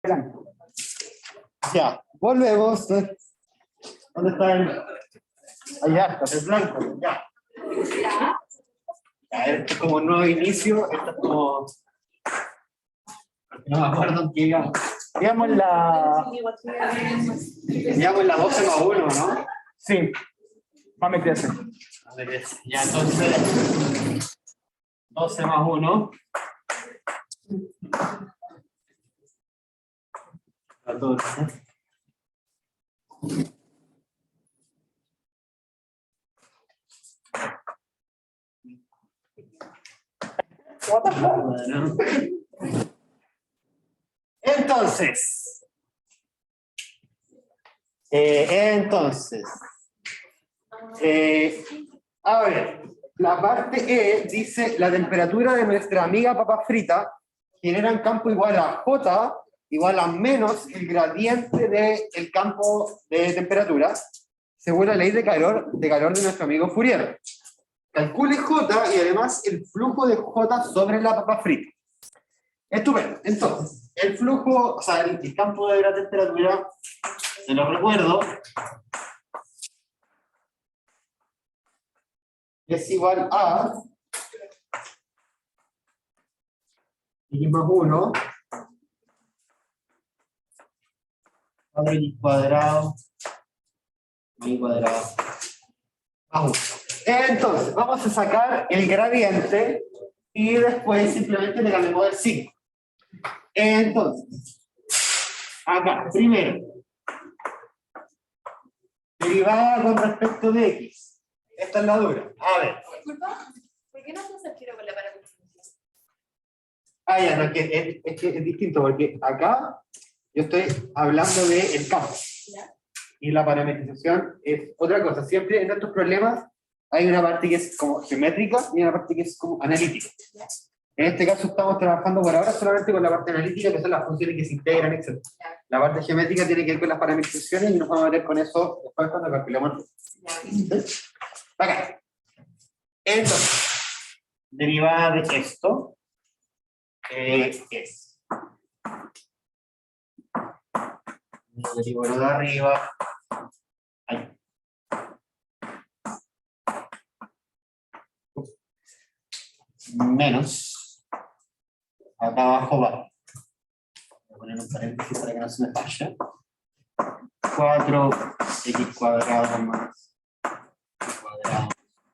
blanco. Ya, volvemos. ¿Dónde está el...? Allá está, el blanco, ya. Ya, esto es como un nuevo inicio, esto es como... No me acuerdo en qué íbamos. Íbamos la 12 más 1, ¿no? Sí, me crece. Ya, entonces, 12 más 1. 14. Bueno. A ver, la parte E dice la temperatura de nuestra amiga papa frita genera un campo igual a J igual a menos el gradiente del campo de temperatura según la ley de calor de nuestro amigo Fourier. Calcule J y además el flujo de J sobre la papa frita. Estupendo. Entonces, el flujo, o sea, el campo de la temperatura, se lo recuerdo, es igual a x más 1 sobre x cuadrado y cuadrado más 1. Entonces, vamos a sacar el gradiente y después simplemente le cambiamos el signo. Entonces, acá, primero, derivada con respecto de x. Esta es la dura. A ver. Disculpa, ¿por qué no se tiro con la parametrización? Ah, ya, no, es que es distinto, porque acá yo estoy hablando del campo. ¿Ya? Y la parametrización es otra cosa. Siempre en estos problemas hay una parte que es como geométrica y una parte que es como analítica. ¿Ya? En este caso estamos trabajando por ahora solamente con la parte analítica, que son las funciones que se integran, etc. La parte geométrica tiene que ver con las parametrizaciones y nos vamos a meter con eso después cuando calculemos. ¿Sí? Acá. Entonces, derivada de esto es. Derivo lo de arriba. Ahí. Menos. Acá abajo va. Voy a poner un paréntesis para que no se me falle. 4x cuadrado más x cuadrado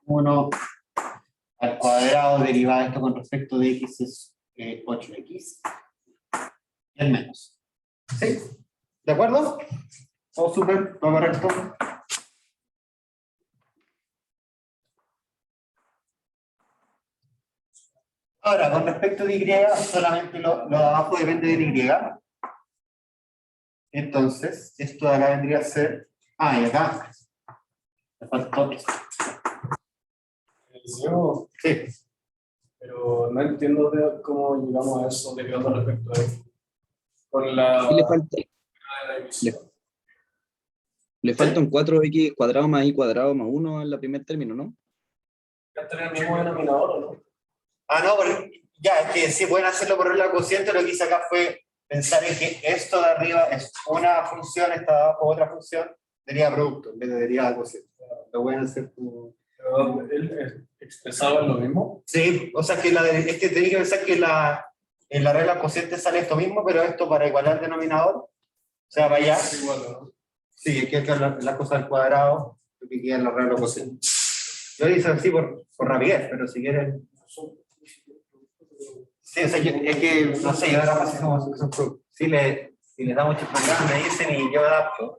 1 al cuadrado derivado de esto con respecto de x es 8x y el menos. ¿Sí? ¿De acuerdo? ¿Todo súper? ¿Todo correcto? Ahora, con respecto de y, solamente lo de abajo depende de y. Entonces, esto de acá vendría a ser... Ah, y acá. Me faltó esto. Yo, Sí. pero no entiendo cómo llegamos a eso derivando respecto a eso. Con la... Y le falta, la división. le falta un 4x cuadrado más y cuadrado más 1 en la primer término, ¿no? Ya tener el mismo denominador, ¿o no? Ah, no, pero ya, es que si pueden hacerlo por la cociente, lo que hice acá fue pensar en que esto de arriba es una función, esta de abajo otra función, deriva producto, en vez de deriva cociente. Lo pueden hacer como... Pero él expresaba lo mismo. Sí, o sea que es que tenía que pensar que en la regla cociente sale esto mismo, pero esto para igualar el denominador, o sea, para allá. Es igual, ¿no? Sí, es que la cosa al cuadrado, lo que queda en la regla cociente. Yo hice así por rapidez, pero si quieren... Sí, o sea, es que, no sé, yo ahora así somos si le da muchos problemas, me dicen y yo adapto.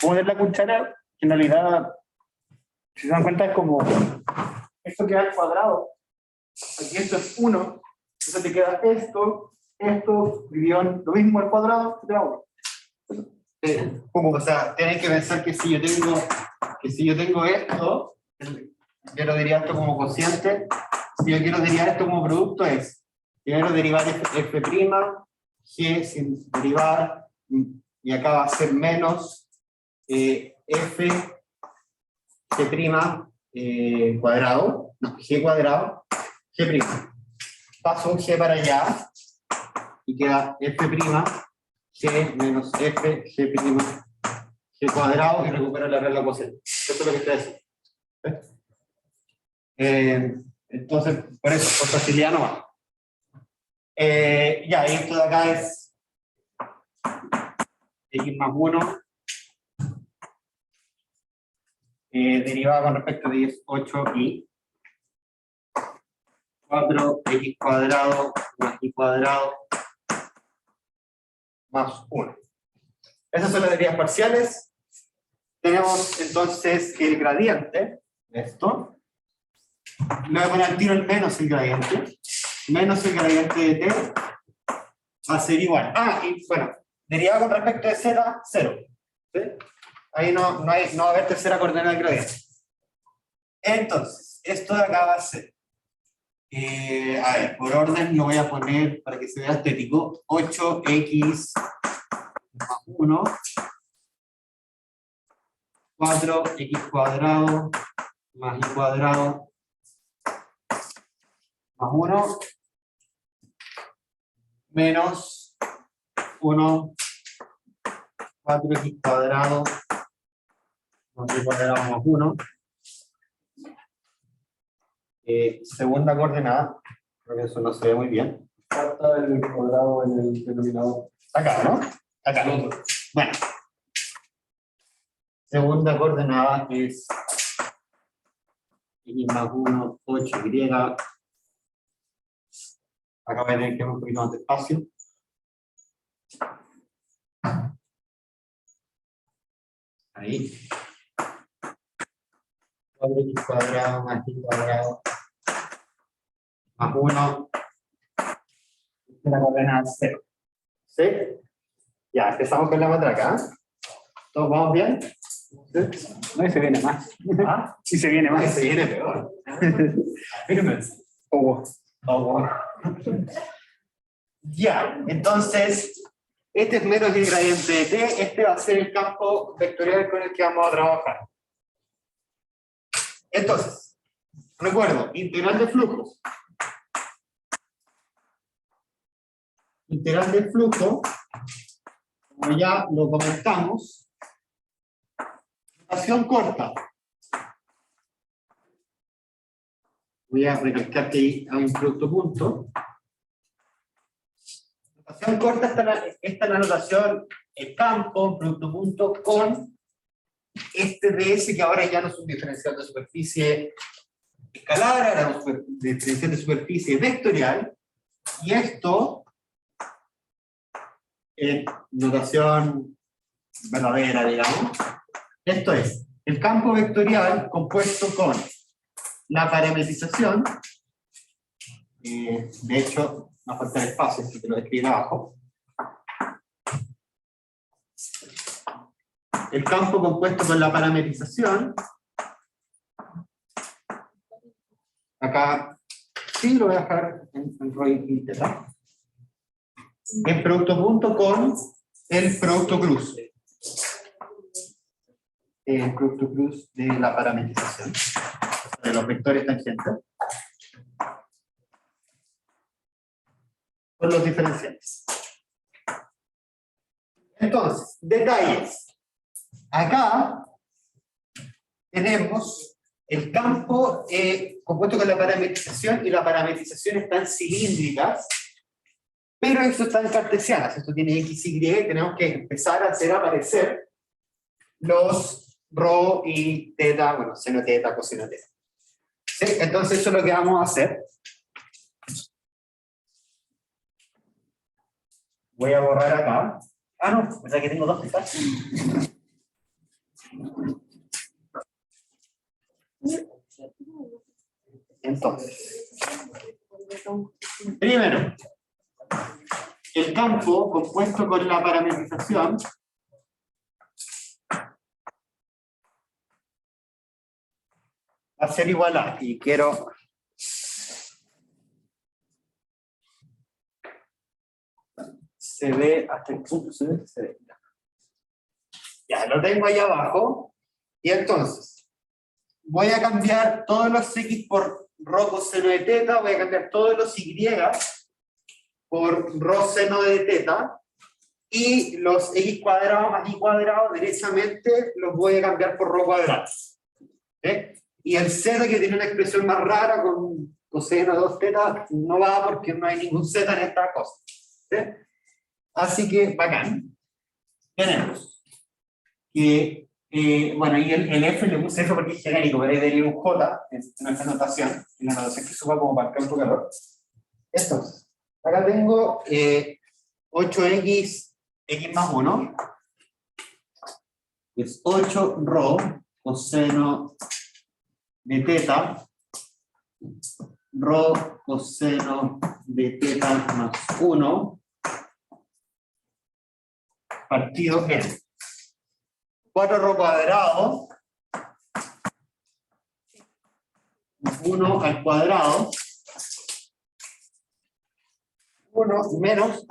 Poner la cuchara, que en realidad, si se dan cuenta, es como esto queda al cuadrado. Aquí esto es 1, entonces te queda esto, dividido en lo mismo al cuadrado, te da 1. Como, o sea, tienes que pensar que si yo tengo esto, yo lo diría esto como cociente. Si yo quiero derivar esto como producto es, primero derivar f', g sin derivar, y acá va a ser menos f, g' cuadrado, no, g cuadrado, g'. Paso un g para allá, y queda f' g menos f g', g cuadrado, y recupero la regla cociente. Eso es lo que estoy haciendo. Entonces, por eso, por facilidad nomás. Ya, y esto de acá es x más 1, derivada con respecto a 10, 8y 4x cuadrado más y cuadrado más 1. Esas son las derivadas parciales. Tenemos entonces el gradiente, esto. Le voy a poner al tiro el menos el gradiente. Menos el gradiente de t va a ser igual. Y bueno, derivada con respecto de z, 0. ¿Sí? Ahí no va a haber tercera coordenada del gradiente. Entonces, esto de acá va a ser, a ver, por orden lo voy a poner para que se vea estético, 8x más 1, 4x cuadrado más y cuadrado más 1 menos 1, 4x cuadrado más y cuadrado más 1. Segunda coordenada, creo que eso no se ve muy bien. Falta el cuadrado en el denominador. Acá, ¿no? Acá. Bueno. Segunda coordenada es x más 1, 8y. Acá voy a tener que dar un poquito más de espacio. Ahí. 4x cuadrado más y cuadrado más 1. La coordenada 0. ¿Sí? Ya, empezamos con la matraca. ¿Todos vamos bien? ¿Sí? No, y se viene más. ¿Ah? Y se viene más. Se viene peor. Fíjense. Ya, entonces, este es menos el gradiente de t, este va a ser el campo vectorial con el que vamos a trabajar. Entonces, recuerdo, integral de flujos. Integral del flujo, como ya lo comentamos, notación corta. Voy a recalcar que hay un producto punto. Notación corta, esta es la notación, el campo, producto punto, con este ds que ahora ya no es un diferencial de superficie escalar, ahora es un diferencial de superficie vectorial, y esto en notación verdadera, digamos. Esto es el campo vectorial compuesto con la parametrización, de hecho, me falta el espacio, así que lo escribí abajo. El campo compuesto con la parametrización, acá sí lo voy a dejar en ROI y teta. El producto punto con el producto cruz. El producto cruz de la parametrización, de los vectores tangentes, con los diferenciales. Entonces, detalles. Acá tenemos el campo compuesto con la parametrización, y la parametrización están cilíndricas, pero esto está en cartesianas, esto tiene x, y, y tenemos que empezar a hacer aparecer los rho y teta, bueno, seno teta, coseno teta. ¿Sí? Entonces eso es lo que vamos a hacer. Voy a borrar acá. No, o sea que tengo dos tetas. Entonces, primero, el campo compuesto con la parametrización va a ser igual a, y quiero se ve hasta el punto, se ve. Ya lo tengo ahí abajo, y entonces voy a cambiar todos los x por rho coseno de teta, voy a cambiar todos los y por rho seno de teta, y los x cuadrado más y cuadrado derechamente los voy a cambiar por rho cuadrado. ¿Sí? Y el z, que tiene una expresión más rara con coseno de 2 teta, no va porque no hay ningún z en esta cosa. ¿Sí? Así que, bacán. Tenemos que, bueno, y el f le puse f porque es genérico, pero ahí debería un j en nuestra notación, en la notación que suba como para el campo calor. Entonces, acá tengo 8x, x más 1, es 8 rho coseno de teta, rho coseno de teta más 1, partido n. 4 rho cuadrado, 1 al cuadrado, 1 menos,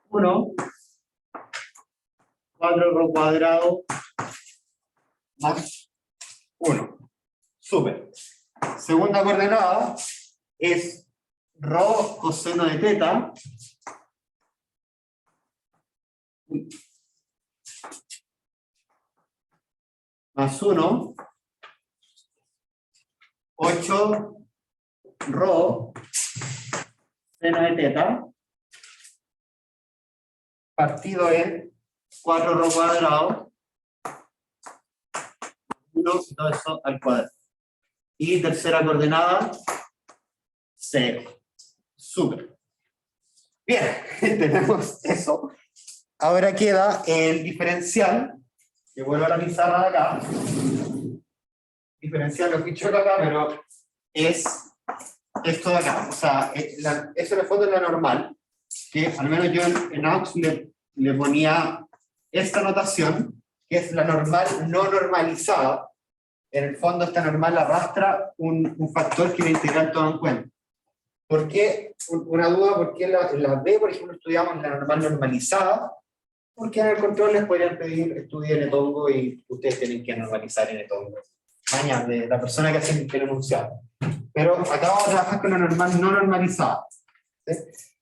1, 4 rho cuadrado más 1. Súper. Segunda coordenada es rho coseno de teta más 1, 8 rho seno de teta partido en 4 rho cuadrado 1 y todo eso al cuadrado. Y tercera coordenada 0. Súper. Bien, tenemos eso. Ahora queda el diferencial, que vuelvo a la pizarra de acá. Diferencial lo ficho acá, pero es esto de acá. O sea, eso en el fondo es la normal, que al menos yo en AUX le ponía esta notación, que es la normal no normalizada. En el fondo esta normal arrastra un factor que la integral toma en cuenta. ¿Por qué? Una duda, ¿por qué en la B, por ejemplo, estudiamos la normal normalizada? Porque en el control les podrían pedir estudien Netongo y ustedes tienen que normalizar en Netongo. Mañana, de la persona que hace el enunciado. Pero acá vamos a trabajar con la normal no normalizada. ¿Sí?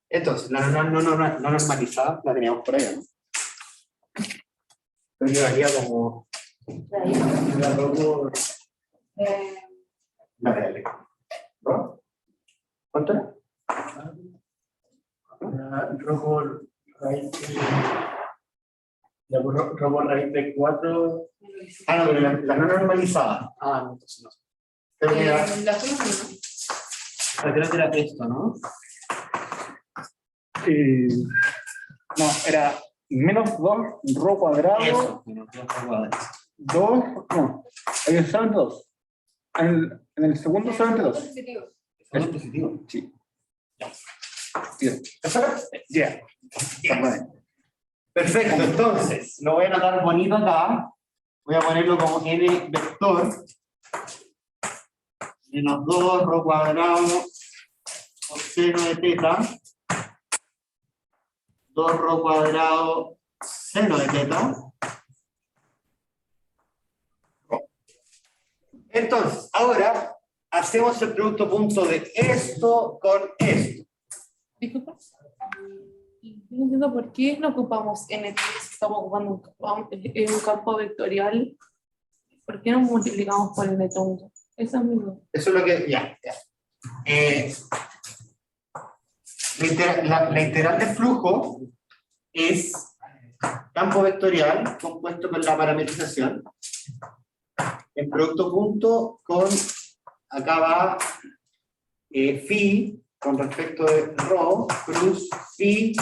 Entonces, la normal no normalizada la teníamos por allá, ¿no? Pero llevaría como... La real. ¿No? ¿Cuánto era? Rojo raíz de 4. Ah, no, pero la no normalizada. Ah, no, entonces no. Creo que era, La zona creo que era esto, ¿no? No, era menos 2 rho cuadrado, Eso, menos 2 cuadrados. 2, no, ahí es solamente 2. En el segundo solamente 2. positivo. Es positivo. Sí. Bien. ¿Eso era? Ya. Bien. Perfecto, entonces, lo voy a anotar bonito acá. Voy a ponerlo como n vector. Menos 2 rho cuadrado coseno de teta. 2 rho cuadrado seno de teta. Entonces, ahora hacemos el producto punto de esto con esto. Disculpa. No entiendo por qué no ocupamos NT si estamos ocupando un campo vectorial. ¿Por qué no multiplicamos por el netongo? Esa es mi duda. Eso es lo que... Ya. La integral de flujo es campo vectorial compuesto con la parametrización. El producto punto con... Acá va phi con respecto de rho plus phi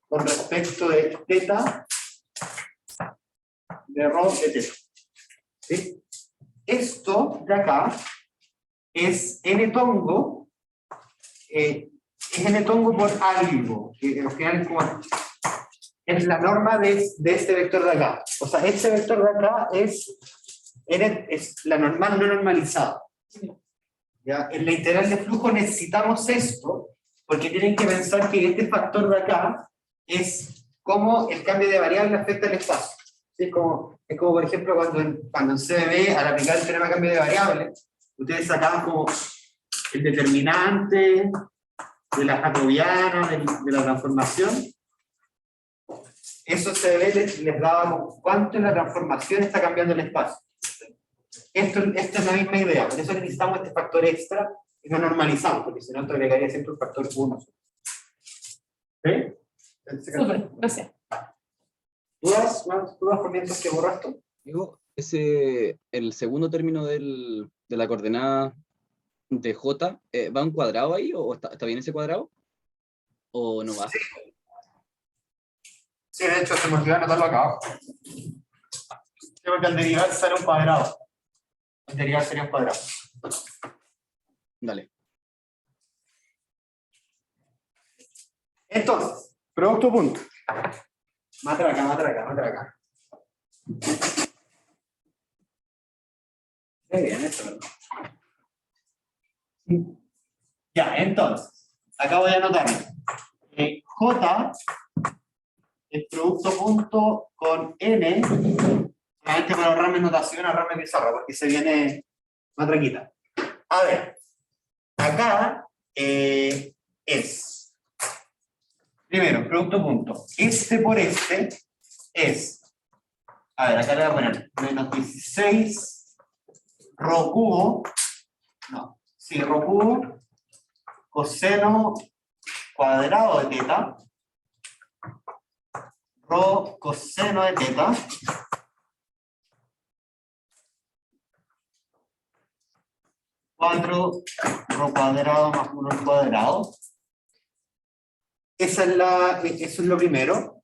con respecto de teta de rho de teta. ¿Sí? Esto de acá es n tongo, es n tongo por algo, que al final es la norma de este vector de acá. O sea, este vector de acá es la normal no normalizada. ¿Ya? En la integral de flujo necesitamos esto, porque tienen que pensar que este factor de acá es cómo el cambio de variable afecta el espacio. ¿Sí? Es como por ejemplo cuando en CDB, al aplicar el teorema de cambio de variable, ustedes sacaban como el determinante de la jacobiana, de la transformación, eso se ve, les dábamos cuánto en la transformación está cambiando el espacio. Esta es la misma idea, por eso necesitamos este factor extra y lo normalizamos, porque si no, te agregaría siempre un factor 1. ¿Sí? Súper, gracias. ¿Dudas por mientras que borras esto? Digo, el segundo término de la coordenada de J, ¿va un cuadrado ahí o está bien ese cuadrado? ¿O no va? Sí, de hecho, se me olvidó anotarlo acá abajo. Creo que al derivar será un cuadrado. El derivar sería un cuadrado. Dale. Entonces, producto punto. Matraca. Qué bien, esto, ¿verdad? Ya, entonces, acá voy a anotar. J es producto punto con N, solamente para ahorrarme notación, ahorrarme pizarra, porque se viene matraquita. A ver, acá es, primero, producto punto. Este por este es, a ver, acá le voy a poner menos 16 rho cubo, no, sí, rho cubo, coseno cuadrado de teta, rho coseno de teta, cuatro rho cuadrado más 1 al cuadrado. Eso es lo primero.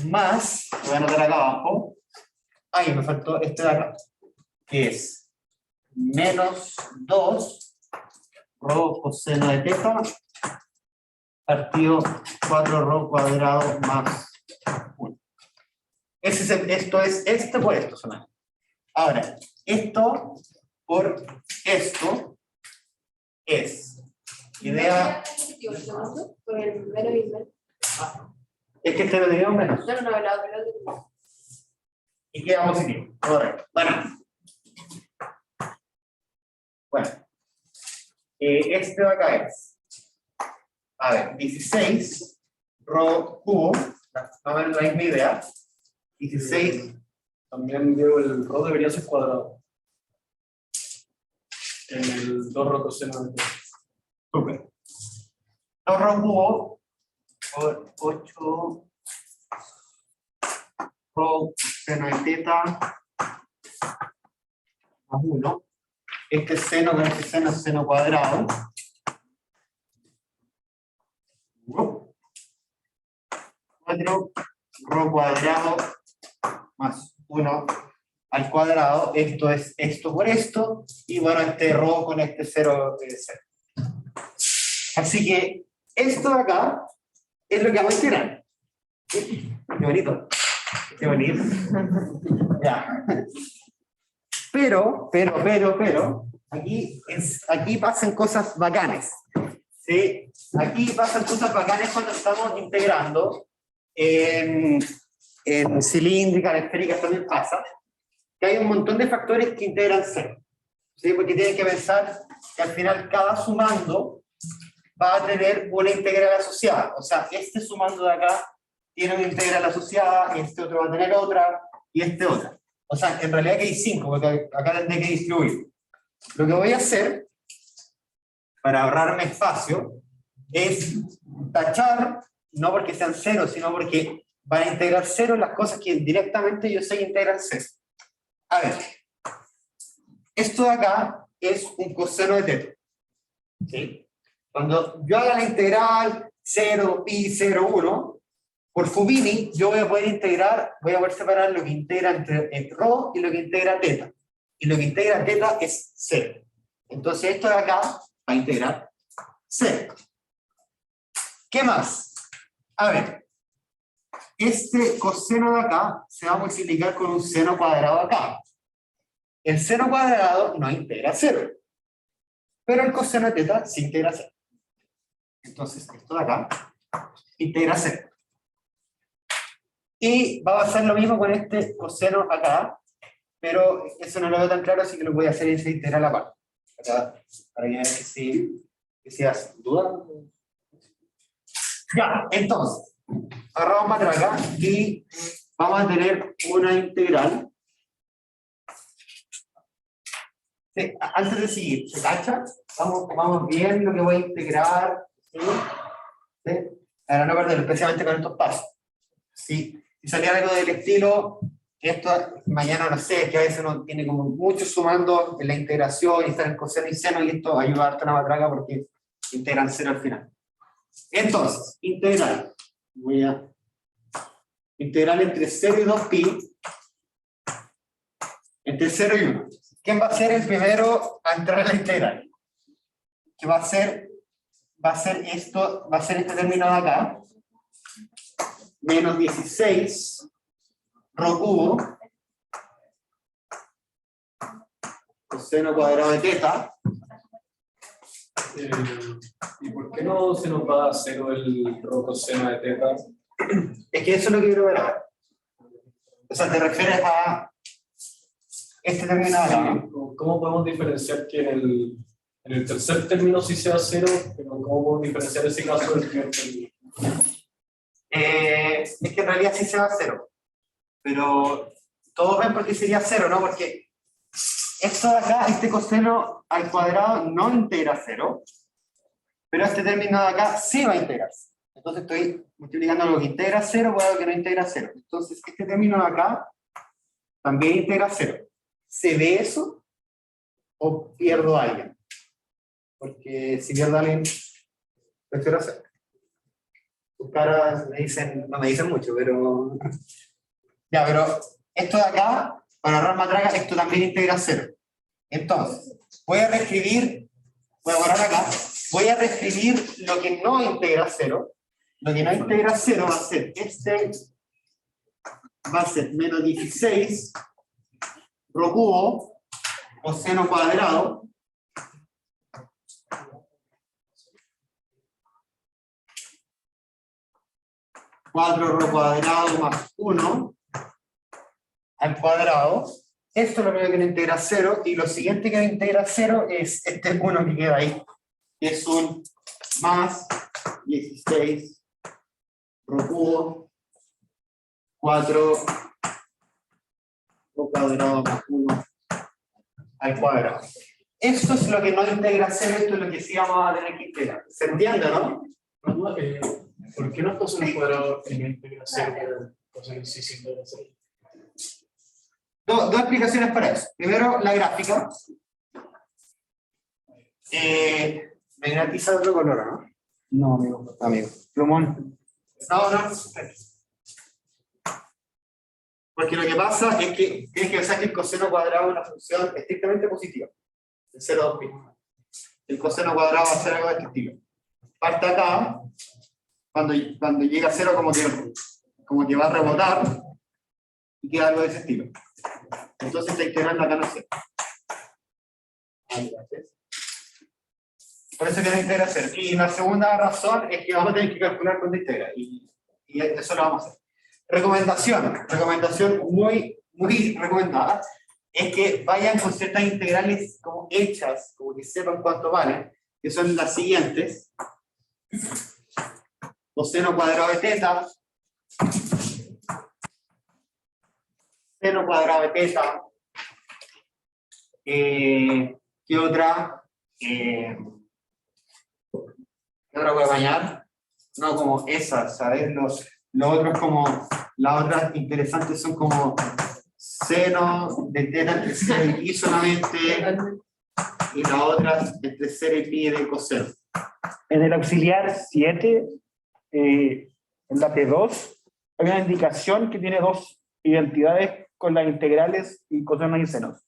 Más, voy a anotar acá abajo, ahí me faltó este de acá, que es menos 2 rho coseno de teta partido 4 rho cuadrado más 1. Esto es este por esto solamente. Ahora, esto por esto es idea. Con el menos y menos. Es que este lo teníamos menos. No, la otra. Y queda positivo. Correcto. Bueno. Este de acá es. A ver, 16 rho cubo. Más o menos la misma idea. 16. También digo, el rho debería ser cuadrado. En el 2 rho coseno de teta. Súper. 2 rho cubo por 8 rho seno de teta más 1. Este seno con este seno es seno cuadrado. 4 rho cuadrado más 1 al cuadrado. Esto es esto por esto. Y bueno, este rho con este 0 es 0. Así que esto de acá es lo que vamos a integrar. Qué bonito. Qué bonito. Ya. Pero, aquí pasan cosas bacanes. ¿Sí? Aquí pasan cosas bacanes cuando estamos integrando en cilíndrica, en esférica también pasa, que hay un montón de factores que integran cero. ¿Sí? Porque tienen que pensar que al final cada sumando va a tener una integral asociada. O sea, este sumando de acá tiene una integral asociada, este otro va a tener otra, y este otra. O sea, en realidad que hay 5, porque acá tendré que distribuir. Lo que voy a hacer, para ahorrarme espacio, es tachar, no porque sean 0, sino porque van a integrar 0 las cosas que directamente yo sé que integran 0. A ver, esto de acá es un coseno de teta. ¿Sí? Cuando yo haga la integral 0, pi, 0, 1, por Fubini yo voy a poder integrar, voy a poder separar lo que integra entre rho y lo que integra teta. Y lo que integra teta es 0. Entonces esto de acá va a integrar 0. ¿Qué más? A ver, este coseno de acá se va a multiplicar con un seno cuadrado acá. El seno cuadrado no integra 0. Pero el coseno de teta sí integra 0. Entonces esto de acá integra 0. Y va a pasar lo mismo con este coseno acá, pero eso no lo veo tan claro, así que lo voy a hacer en esa integral aparte. Acá, para que vean que sí ¿Decías duda? Ya, entonces, agarramos matraca y vamos a tener una integral. Sí, antes de seguir, ¿se cacha? Vamos bien lo que voy a integrar. ¿Sí? ¿Sí? Para no perder, especialmente con estos pasos. Si saliera algo del estilo, esto mañana no sé, que a veces uno tiene como mucho sumando en la integración y estar en coseno y seno, y esto ayuda harto a la matraca porque integran cero al final. Entonces, integral. Voy a integral entre 0 y 2pi, entre 0 y 1. ¿Quién va a ser el primero a entrar en la integral? Que va a ser esto, va a ser este término de acá, menos 16 rho cubo coseno cuadrado de teta. ¿Y por qué no se nos va a cero el rho coseno de teta? Es que eso es lo que quiero ver ahora. O sea, te refieres a este término de acá, ¿no? ¿Cómo podemos diferenciar que en el tercer término sí sea cero, pero cómo podemos diferenciar ese caso del primer término? Es que en realidad sí se va a cero. Pero todos ven por qué sería cero, ¿no? Porque esto de acá, este coseno al cuadrado no integra cero, pero este término de acá sí va a integrar. Entonces estoy multiplicando algo que integra cero por algo que no integra cero. Entonces este término de acá también integra cero. ¿Se ve eso? ¿O pierdo a alguien? Porque si pierdo a alguien, prefiero hacer. Tus caras me dicen, no me dicen mucho, pero... Ya, pero esto de acá, para ahorrar matraca, esto también integra cero. Entonces, voy a reescribir, voy a borrar acá, voy a reescribir lo que no integra cero. Lo que no integra cero va a ser va a ser menos 16 rho cubo coseno cuadrado rho cuadrado más 1 al cuadrado. Esto es lo primero que no integra cero, y lo siguiente que no integra cero es este 1 que queda ahí, que es un más 16 rho cubo 4 rho cuadrado más 1 al cuadrado. Esto es lo que no integra cero, esto es lo que sí vamos a tener que integrar. ¿Se entiende, no? ¿Por qué no coseno cuadrado y no integra cero, pero coseno sí se integra cero? Dos explicaciones para eso. Primero, la gráfica. Me gratiza otro color, ¿no? No, amigo. Amigo. Plumón. No. Porque lo que pasa es que tienes que pensar que el coseno cuadrado es una función estrictamente positiva. El 0, 2pi. El coseno cuadrado va a ser algo de este estilo. Parte acá, cuando llega a 0 como que va a rebotar, y queda algo de ese estilo. Entonces está integrando acá no sé. Por eso que no integra cero. Y la segunda razón es que vamos a tener que calcular cuándo integra. Y eso lo vamos a hacer. Recomendación muy recomendada, es que vayan con ciertas integrales como hechas, como que sepan cuánto valen, que son las siguientes. Coseno cuadrado de teta, seno cuadrado de teta, ¿qué otra? ¿Qué otra voy a bañar? No, como esas, ¿sabes? Los otros como, las otras interesantes son como seno de teta entre 0 y pi solamente, y las otras entre 0 y pi de coseno. En el auxiliar 7, en la P2, hay una indicación que tiene dos identidades con las integrales y cosenos y senos.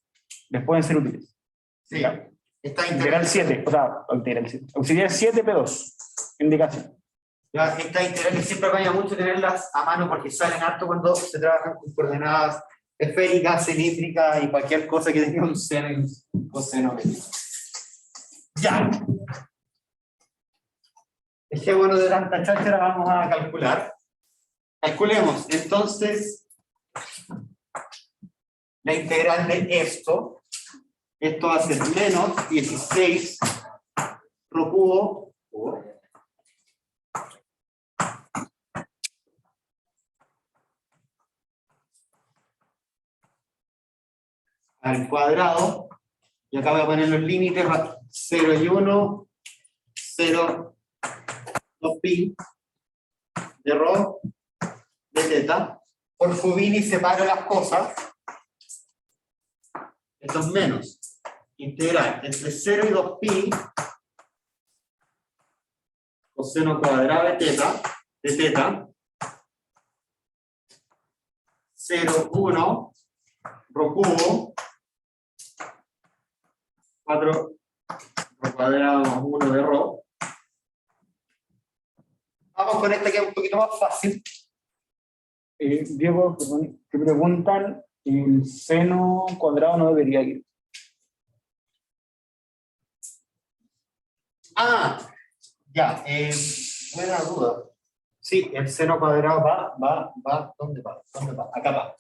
Les pueden ser útiles. Sí, ¿Ya? esta Integral 7, o sea, integral 7. Auxiliar 7, P2. Indicación. Ya, estas integrales siempre acompaña mucho tenerlas a mano porque salen harto cuando se trabajan con coordenadas esféricas, cilíndricas y cualquier cosa que tenga un seno y un coseno. Ya. Es que bueno, de tanta cháchara vamos a calcular. Calculemos, entonces, la integral de esto va a ser menos 16 rho cubo, al cuadrado, y acá voy a poner los límites 0 y 1, 0, 2pi de rho de teta. Por Fubini separo las cosas. Esto es menos. Integral entre 0 y 2pi coseno cuadrado de teta, 0, 1, rho cubo, 4 rho cuadrado más 1 de rho. Vamos con esta que es un poquito más fácil. Diego, perdón, te preguntan, el seno cuadrado no debería ir. Ah, ya, buena duda. Sí, el seno cuadrado va, ¿dónde va? Acá va.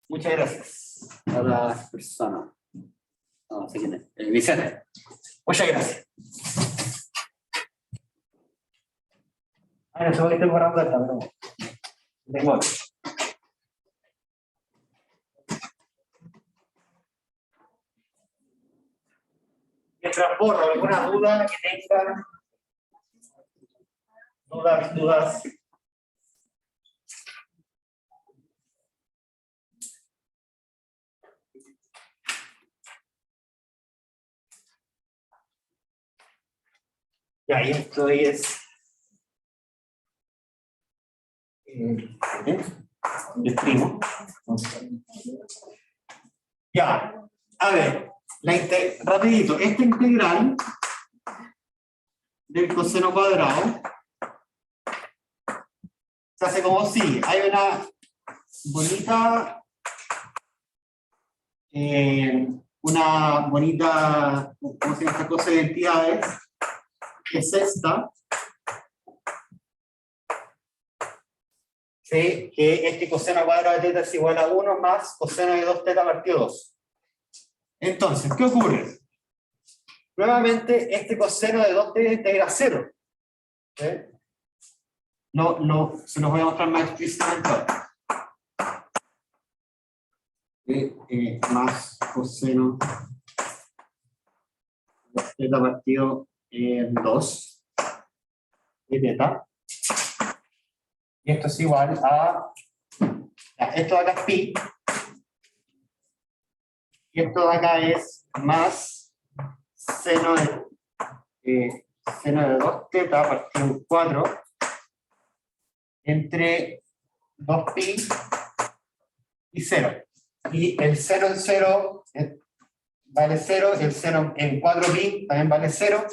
Muchas gracias a la persona. No sé quién es. Vicente. Muchas gracias. Ah, no sé por qué estoy borrando esta, pero tengo otra. Mientras borro alguna duda que tengan, dudas. Ya, y esto es escribo. Ya, a ver, rapidito, esta integral del coseno cuadrado se hace como sigue. Hay una bonita, ¿cómo se llama esta cosa de identidades? Es esta. ¿Sí? Que este coseno cuadrado de teta es igual a 1 más coseno de 2 teta partido 2. Entonces, ¿qué ocurre? Nuevamente, este coseno de 2 teta integra 0. ¿Sí? Se los voy a mostrar más explícitamente ahora. Más coseno de teta partido 2 de teta. Y esto es igual a... esto de acá es pi. Y esto de acá es más seno de 2 teta partido 4 entre 2pi y 0. Y el 0 en 0 vale 0, el 0 en 4pi también vale 0.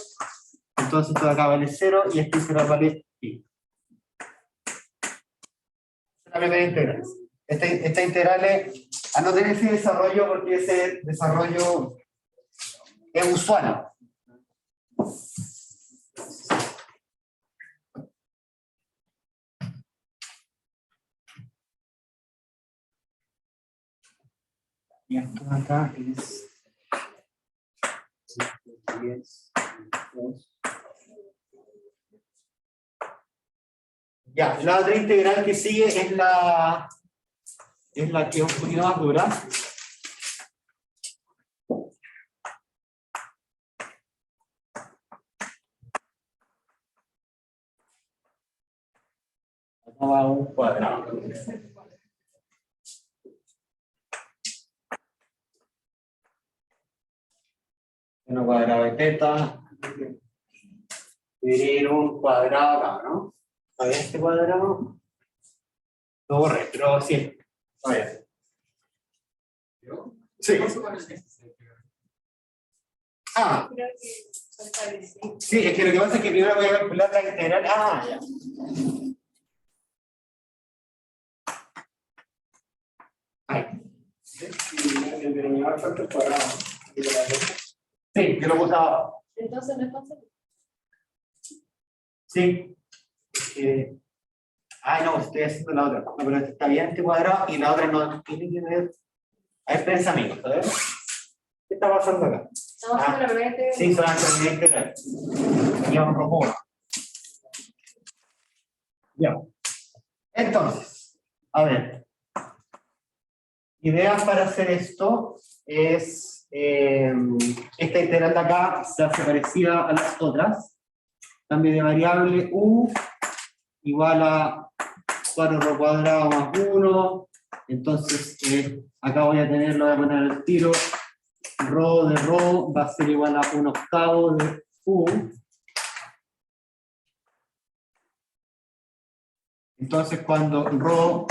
Entonces esto de acá vale 0 y este 0 vale pi. La primera integral. Esta integral es, anoten ese desarrollo porque ese desarrollo es usual. Y esto de acá es 10, 2. Ya, la otra integral que sigue es la que es un poquito más dura. Acá va un cuadrado. Seno cuadrado de teta. Dividir un cuadrado acá, ¿no? A ver, este cuadrado. Lo borré, pero sí. A ver. Sí. Ah, Creo que falta el sí. sí, es que lo que pasa es que primero voy a calcular la integral. Ah, ya. Ahí. El denominador falta el cuadrado. Sí, yo lo puse abajo. Entonces no es fácil. Sí. No, estoy haciendo la otra. No, pero este está bien, este cuadrado, y la otra no tiene que ver. A ver, pensamiento, a ver. está pasando acá? Estamos haciendo la primera integral. Sí, son las primera integral. Aquí vamos con uno. Ya. Entonces, a ver. Ideas para hacer esto es esta integral de acá se hace parecida a las otras. Cambio de variable u igual a 4 cuadrado más 1. Entonces, acá voy a poner el tiro. Rho de rho va a ser igual a 1/8 de u. Entonces, cuando rho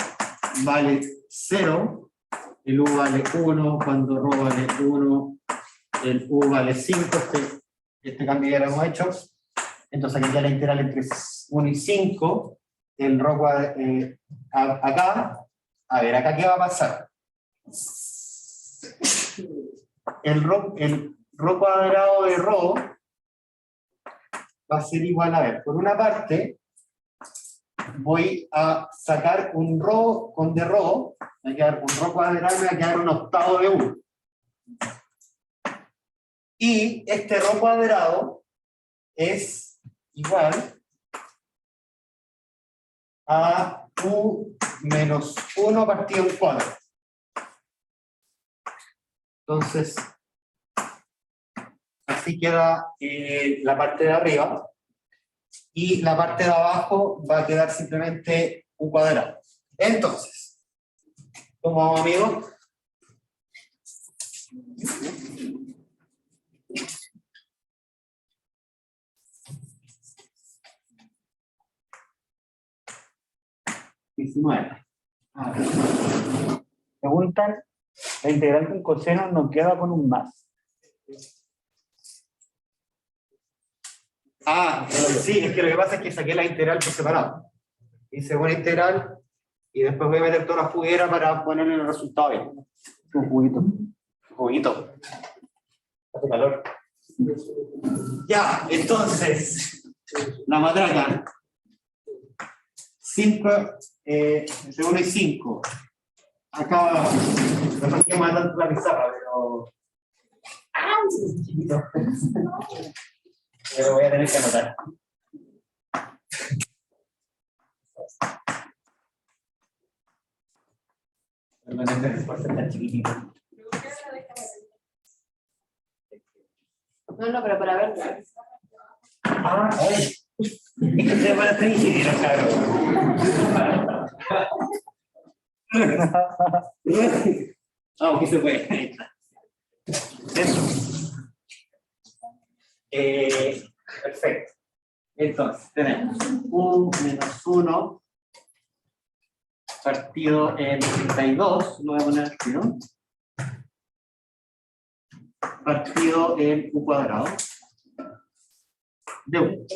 vale 0, el u vale 1. Cuando rho vale 1, el u vale 5. Este cambio ya lo hemos hecho. Entonces, aquí ya la integral entre 1 y 5. El rho acá. A ver, acá qué va a pasar. El rho cuadrado de rho va a ser igual a ver. Por una parte, voy a sacar un rho con de rho. Me va a quedar un rho cuadrado, me va a quedar 1/8 de u. Y este rho cuadrado es igual a u menos 1 partido en 4. Entonces, así queda la parte de arriba. Y la parte de abajo va a quedar simplemente u cuadrado. Entonces, ¿cómo vamos, amigos? Preguntan, la integral con coseno no queda con un más. Sí, es que lo que pasa es que saqué la integral por separado. Hice una integral y después voy a meter toda la juguera para ponerle el resultado bien. Un juguito. Juguito. Hace calor. Ya, entonces, la matraca. 5, entre 1 y 5. Acá, no es que tanto la pizarra, pero... chiquito. Pero voy a tener que anotar. No, pero para ver. A ver. Es que se van a hacer ingenieros, claro. Aquí se puede. Eso. Perfecto. Entonces, tenemos u menos 1 partido en 32, lo voy a poner aquí, ¿no? Partido en u cuadrado de u.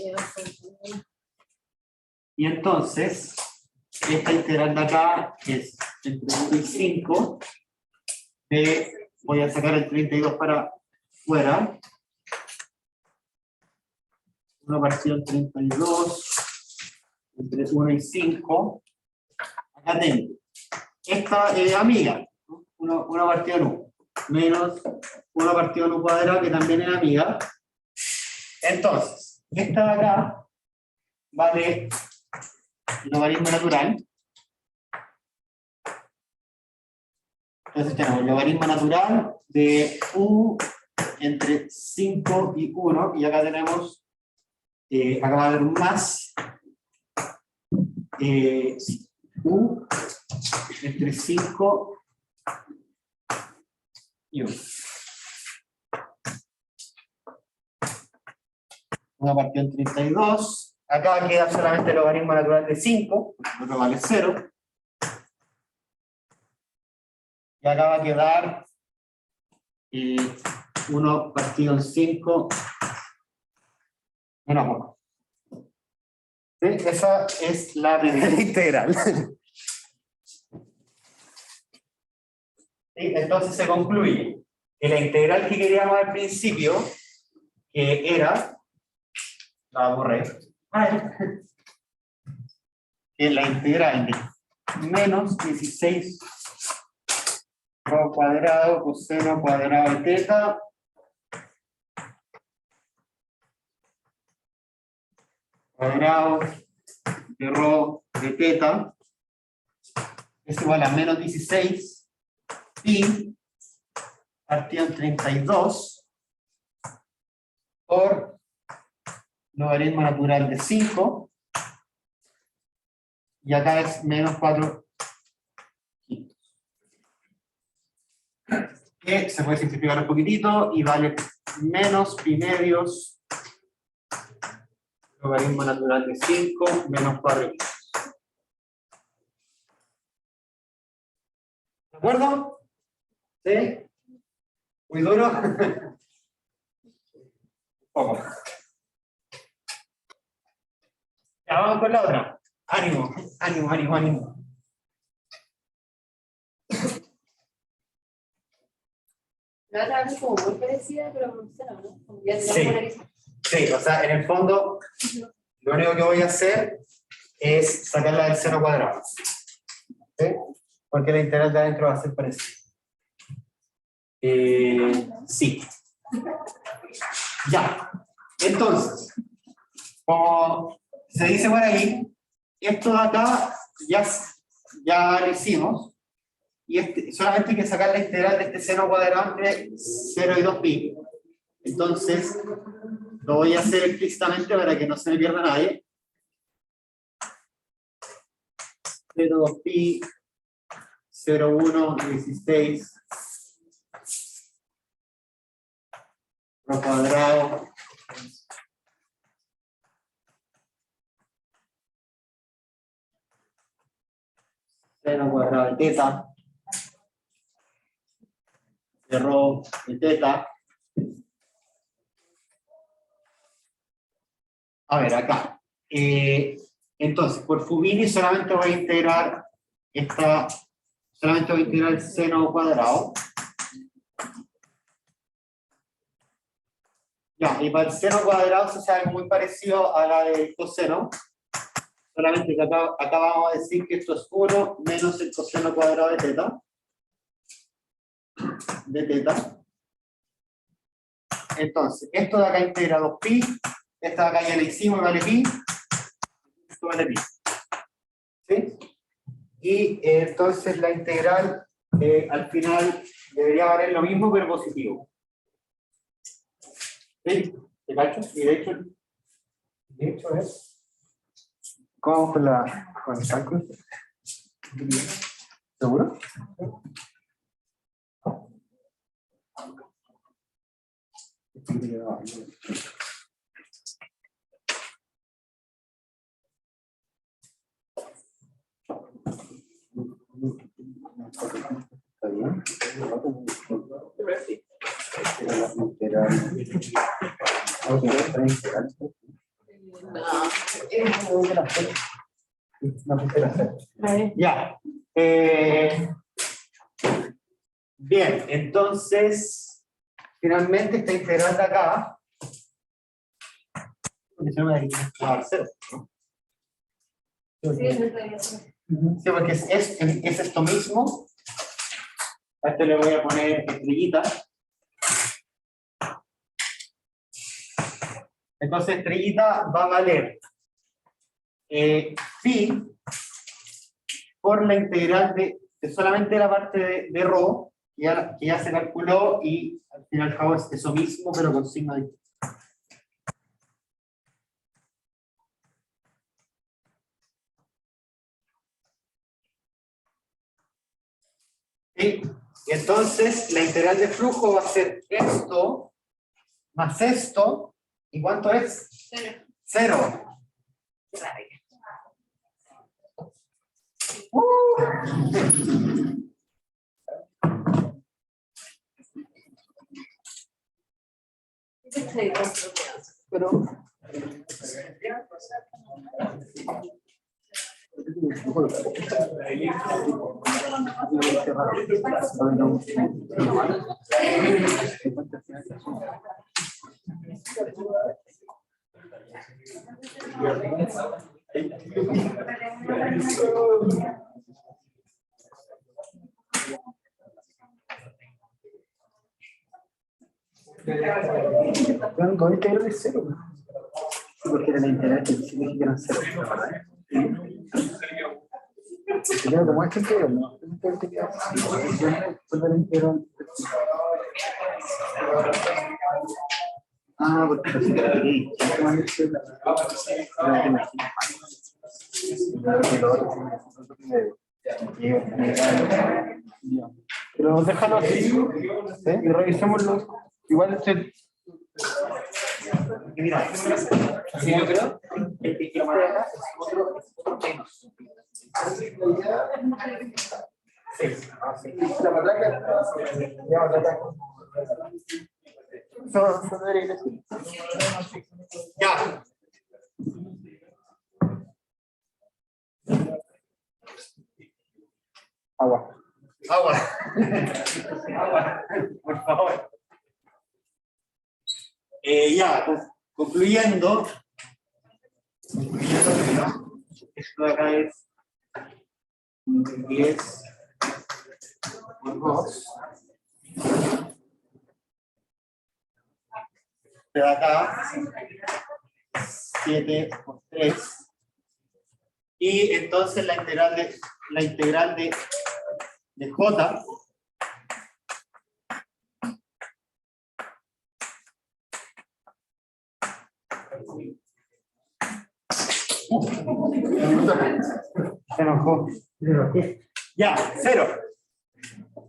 Y entonces, esta integral de acá es entre 1 y 5. Voy a sacar el 32 para fuera. 1 partido en 32, entre 1 y 5. Acá tengo esta amiga, 1 partido en u, menos 1 partido en u cuadrado, que también es amiga. Entonces, esta de acá vale logaritmo natural. Entonces tenemos el logaritmo natural de u entre 5 y 1, y acá tenemos, acá va a haber un más, u entre 5 y 1. Una partida en 32. Acá queda solamente el logaritmo natural de 5, porque el otro vale 0. Y acá va a quedar 1 partido en 5 menos 1. ¿Sí? Esa es la primera integral. ¿Sí? Entonces se concluye que la integral que queríamos al principio, que era, la borré, que es la integral de menos 16 Rho cuadrado, coseno cuadrado de teta. Cuadrado de rho de teta. Es igual a menos 16 pi partido en 32 por logaritmo natural de 5. Y acá es menos 4 quintos. Que se puede simplificar un poquitito y vale menos pi medios logaritmo natural de 5 menos 4 quintos. ¿De acuerdo? ¿Sí? ¿Muy duro? Poco. Ya vamos con la otra. Ánimo, ánimo, ánimo, ánimo. La otra vez es como muy parecida, pero no sé, ¿no? Como ya Sí. tenemos polarizado. Sí, o sea, en el fondo, lo único que voy a hacer es sacarla del seno cuadrado. ¿Sí? Porque la integral de adentro va a ser parecida. Sí. Ya. Entonces, como se dice por ahí, esto de acá ya lo hicimos. Y solamente hay que sacar la integral de este seno cuadrado entre 0 y 2pi. Entonces, lo voy a hacer explícitamente para que no se me pierda nadie. 0, 2pi, 0, 1, 16. Rho cuadrado. Seno cuadrado de teta. De rho de teta. A ver, acá. Entonces, por Fubini solamente voy a integrar solamente voy a integrar el seno cuadrado. Ya, y para el seno cuadrado se hace algo muy parecido a la del coseno. Solamente que acá vamos a decir que esto es 1 menos el coseno cuadrado de teta. Entonces, esto de acá integra 2pi, esta de acá ya la hicimos, vale pi, esto vale pi. ¿Sí? Y entonces la integral al final debería valer lo mismo, pero positivo. ¿Sí? ¿Te cacho? Y de hecho es... ¿Cómo con el cálculo? ¿Seguro? ¿Está bien? Ya. Bien, entonces, finalmente esta integral de acá, cero, ¿no? Sí, porque es esto mismo. A este le voy a poner estrellita. Entonces, estrellita va a valer pi por la integral de solamente la parte de rho, que ya se calculó, y al fin y al cabo es eso mismo, pero con signo distinto. ¿Sí? Y entonces la integral de flujo va a ser esto más esto. ¿Y cuánto es? 0. Pero fueron dos integrales cero. Porque era la integral que sí dije que eran cero, ¿verdad? Sí. Yo como este integral, ¿no? Este integral te queda así. Después de la integral. Ah, porque así que aquí. Pero déjalo así y revisémoslo. Igual mira, así yo creo el que quiero de acá es otro menos. La matraca, ya. Agua. Agua, por favor. Ya, pues, concluyendo, esto de acá es 10 por 2. De acá 7 por 3. Y entonces la integral de J se enojó. Ya, 0.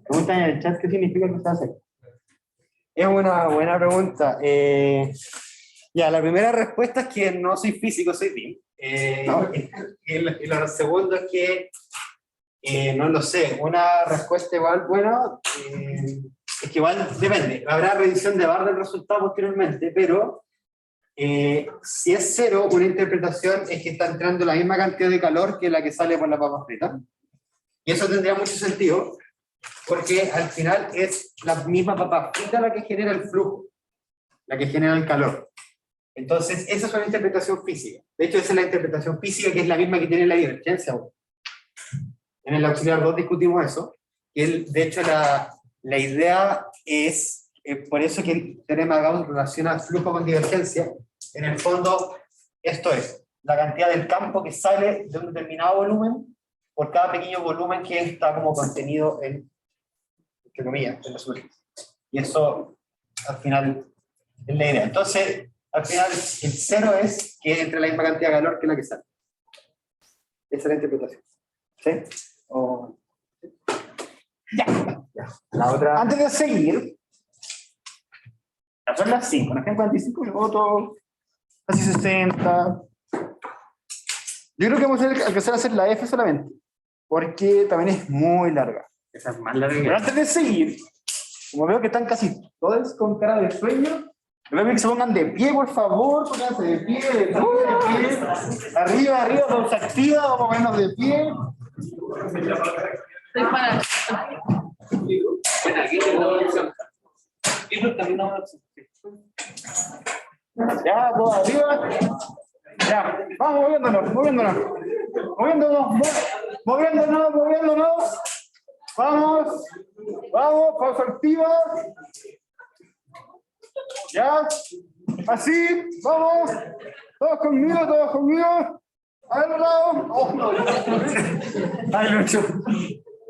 Preguntan en el chat qué significa que se hace. Es una buena pregunta. Ya, la primera respuesta es que no soy físico, soy BIM. Y lo segundo es que no lo sé. Una respuesta igual buena es que igual depende. Habrá revisión de barra del resultado posteriormente, pero si es 0, una interpretación es que está entrando la misma cantidad de calor que la que sale por la papa frita. Y eso tendría mucho sentido, porque al final es la misma papa frita la que genera el flujo, la que genera el calor. Entonces, esa es una interpretación física. De hecho, esa es la interpretación física que es la misma que tiene la divergencia. En el auxiliar 2 discutimos eso. Y de hecho, la idea es, por eso que el teorema de Gauss relaciona flujo con divergencia. En el fondo, esto es la cantidad del campo que sale de un determinado volumen por cada pequeño volumen que está como contenido en, entre comillas, en la superficie. Y eso, al final, es la idea. Entonces, al final, el 0 es que entre la misma cantidad de calor que la que sale. Esa es la interpretación. ¿Sí? Ya. La otra. Antes de seguir, son las 5, las 45 minutos, casi 60. Yo creo que vamos a empezar a hacer la F solamente, porque también es muy larga. Esa es más larga. Pero antes de seguir, como veo que están casi todos con cara de sueño, les voy a pedir que se pongan de pie, por favor, pónganse de pie, de pie. Arriba, todos se activan, vamos a ponernos de pie. Estoy para. Ya, todos arriba. Ya, vamos moviéndonos. Vamos, pausa activa. Ya, así, vamos. Todos conmigo. A ver, lado. Oh, no. Ay, Lucho.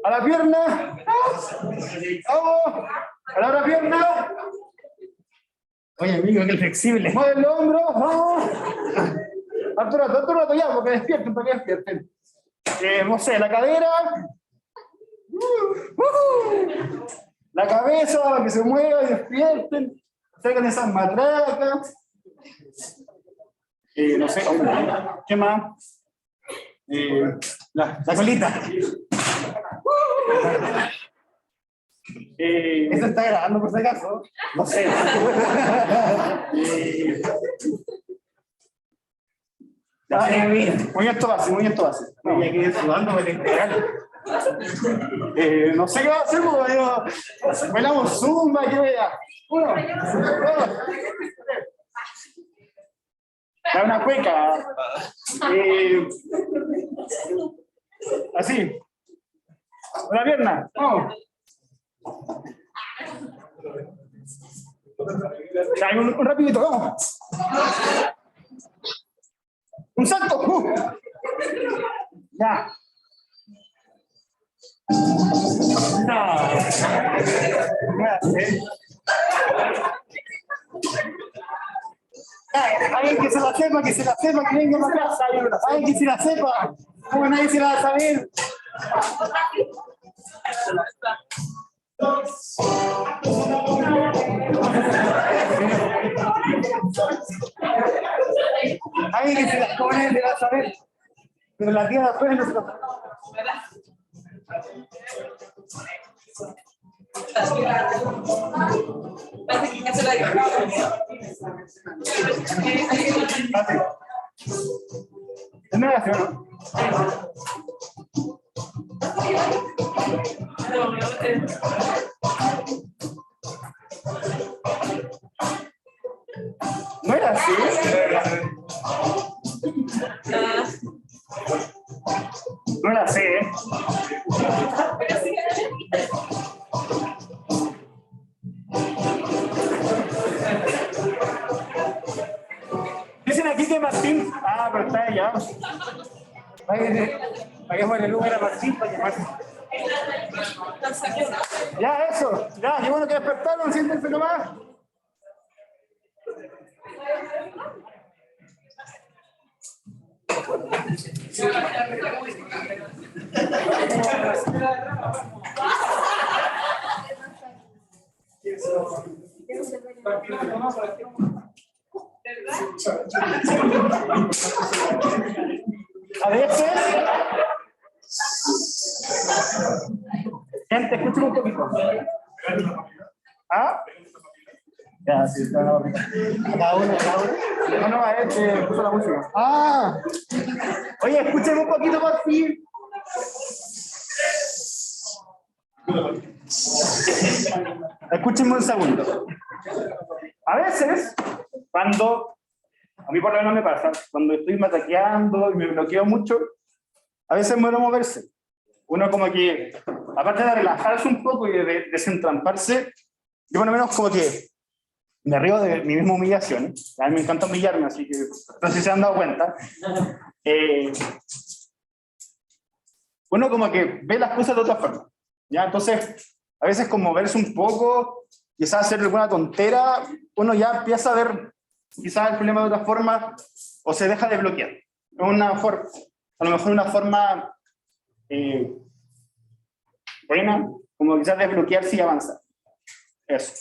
A la pierna. Vamos. A la otra pierna. Oye, amigo, que flexible. Mueve el hombro, vamos. Harto rato ya, porque despierten. No sé, la cadera. La cabeza, para que se mueva y despierten. Traigan esas matracas. No sé, ¿qué más? La colita. Eso está grabando por si acaso. No sé. Movimiento base. No, ya quedé sudando con el integral. No sé qué va a hacer, porque bailamos zumba, que vea. 1, 2. Da una cueca. Así. Con la pierna. Vamos. Ya, un rapidito, vamos. Un salto. Ya. No. Alguien que se la sepa, que venga para casa. Alguien que se la sepa. Como nadie se la va a saber. Alguien que se la, como nadie se la va a saber. Pero la tía de afuera no se la sabe. ¿Es negación, no era así? No era así, ¿eh? Dicen aquí que Martín. Ah, pero está allá. Paguemos el Uber a Martín para que Martín. Ya, eso. Ya, qué bueno que despertaron, siéntense nomás. A veces, gente, escúchame un poquito. ¿Ah? Ya, sí, está la cada uno. No, puso la música. Ah, oye, escúchame un poquito por fin. Escúchenme un segundo. A veces, cuando, a mí por lo menos me pasa, cuando estoy mataqueando y me bloqueo mucho, a veces me muero moverse. Uno como que, aparte de relajarse un poco y de desentramparse, yo por lo menos como que me río de mi misma humillación. A mí me encanta humillarme, así que no sé si se han dado cuenta. Uno como que ve las cosas de otra forma. ¿Ya? Entonces, a veces como verse un poco, quizás hacer alguna tontera, uno ya empieza a ver quizás el problema de otra forma o se deja de bloquear. Una forma, a lo mejor una forma buena, como quizás desbloquearse y avanzar. Eso.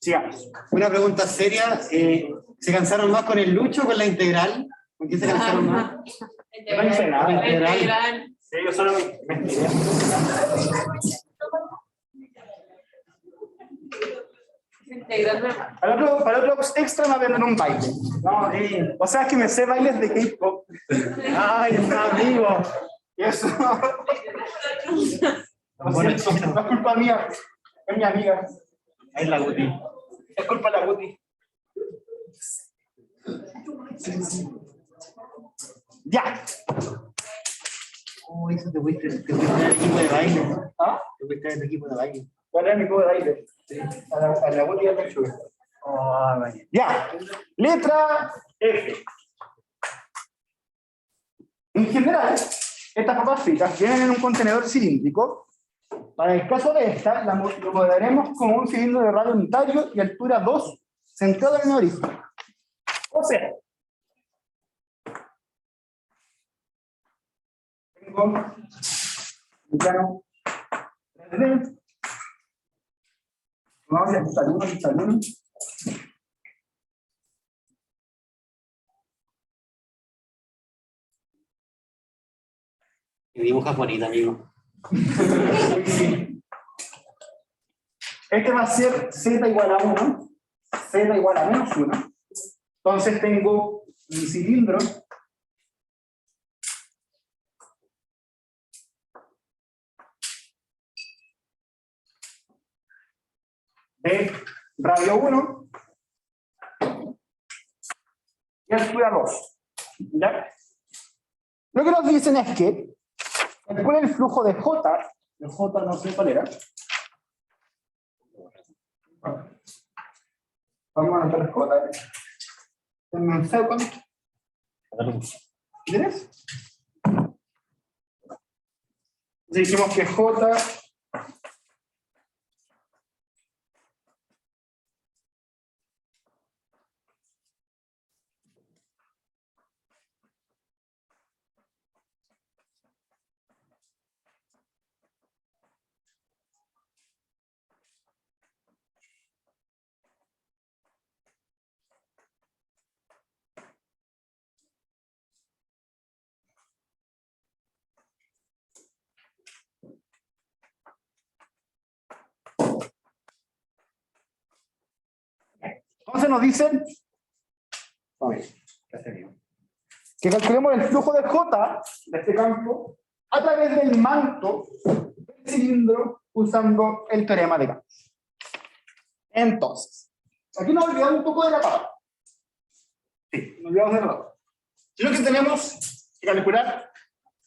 Sigamos. Una pregunta seria. ¿Se cansaron más con el Lucho o con la integral? ¿Con qué se cansaron más? No hice nada. Integral. Sí, yo solo me estiré. Integral. Para el otro extra me ven en un baile. No, o sea, es que me sé bailes de K-pop. Ay, está amigo. Y eso. No es culpa mía. Es mi amiga. Es la Guti. Es culpa de la Guti. Ya. Oh, eso te fuiste al equipo de baile. ¿Ah? Te fuiste al equipo de baile. ¿Cuál es mi cubo de baile? Sí. A la Guti y al Lechuga. Oh, vaya. Ya. Letra F. En general, estas papas fritas vienen en un contenedor cilíndrico. Para el caso de esta, lo modelaremos como un cilindro de radio unitario y altura 2, centrado en el origen. O sea, tengo un plano 3D. Vamos a usar uno. Y dibujas bonito, amigo. Este va a ser z igual a 1, z igual a menos 1. Entonces tengo mi cilindro de radio 1 y altura 2. ¿Ya? Lo que nos dicen es que calcula el flujo de J, el J no sé cuál era, Vamos a anotar J. Denme un segundo. ¿Tienes? Dijimos que J entonces nos dicen que calculemos el flujo de J de este campo a través del manto del cilindro usando el teorema de Gauss. Entonces, aquí nos olvidamos un poco de la papa. Sí, nos olvidamos de la papa. Sino que tenemos que calcular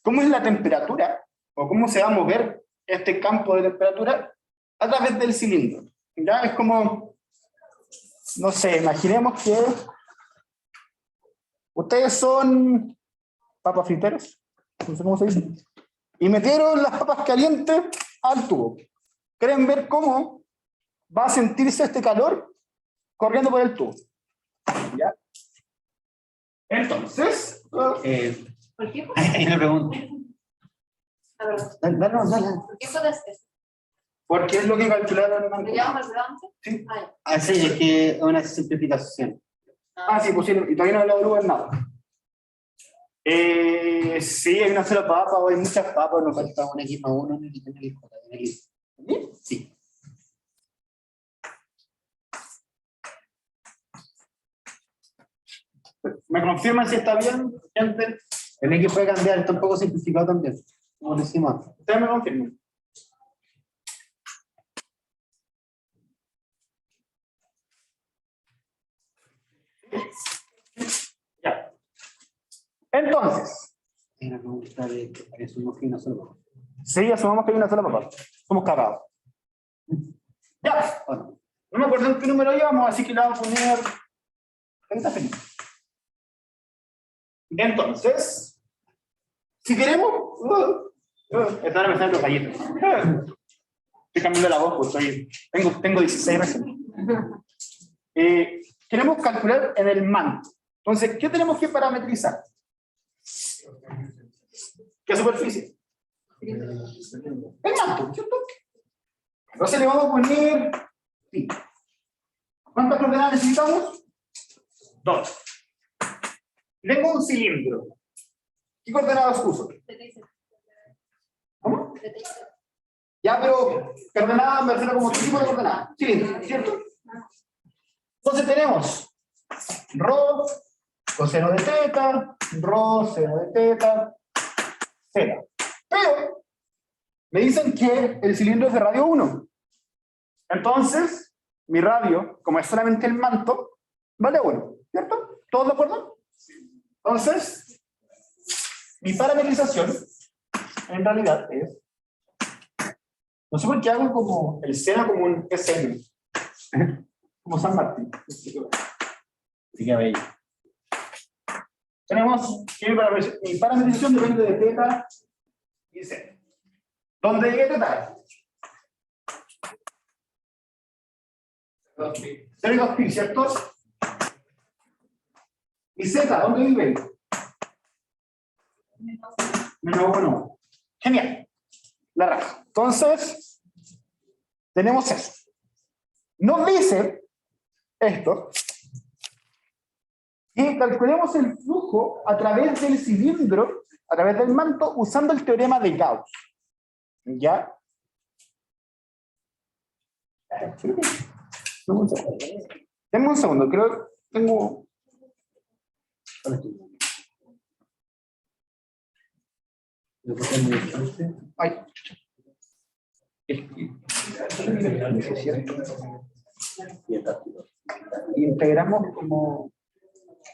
cómo es la temperatura o cómo se va a mover este campo de temperatura a través del cilindro. Ya es como, no sé, imaginemos que ustedes son papas friteros, no sé cómo se dice, y metieron las papas calientes al tubo. ¿Quieren ver cómo va a sentirse este calor corriendo por el tubo? ¿Ya? Entonces, ¿Por qué? Ahí le pregunto. La verdad. Dale. ¿Por qué J es eso? porque es lo que calcularon ¿Lo antes. llevamos calculado antes? Sí. Ah, ya. Ah, sí, es que es una simplificación. Ah, sí, pues sí, y todavía no he hablado de Uber nada. Sí, hay una sola papa, o hay muchas papas, no Falta un X más 1 en el J. En el sí. ¿Me confirman si está bien, gente? El X puede cambiar, está un poco simplificado también. Como decimos antes. Ustedes me confirman. Ya. Entonces, Hay una pregunta de que asumimos que hay una sola papa. sí, asumamos que hay una sola papa. Somos cagados. Ya. Bueno, No me acuerdo en qué número íbamos, así que le vamos a poner 30 feliz. Entonces, si queremos. Esta hora me salen los gallitos. Estoy cambiando la voz, pues tengo 16 recién. Queremos calcular en el manto. Entonces, ¿qué tenemos que parametrizar? ¿Qué superficie? El manto, ¿cierto? Entonces le vamos a poner pi. ¿Cuántas coordenadas necesitamos? 2. Tengo un cilindro. ¿Qué coordenadas uso? ¿Cómo? Ya, pero coordenada me refiero como tipo de coordenada. Cilindro, ¿cierto? Entonces tenemos rho, coseno de teta, rho, seno de teta, zeta. Pero me dicen que el cilindro es de radio 1. Entonces, mi radio, como es solamente el manto, vale 1, ¿cierto? ¿Todos de acuerdo? Entonces, mi parametrización en realidad es, no sé por qué hago como el seno como un SN, como San Martín. sí que bello. Tenemos que mi parametrización depende de teta y z. ¿Dónde llegué teta? 0,2pi, ¿cierto? ¿Y z? ¿Dónde vive? Menos 1. Genial. La raja. Entonces, tenemos eso. Nos dice esto, y calculemos el flujo a través del cilindro, a través del manto, usando el teorema de Gauss. ¿Ya? Denme un segundo, creo que tengo... Ay. Integramos como...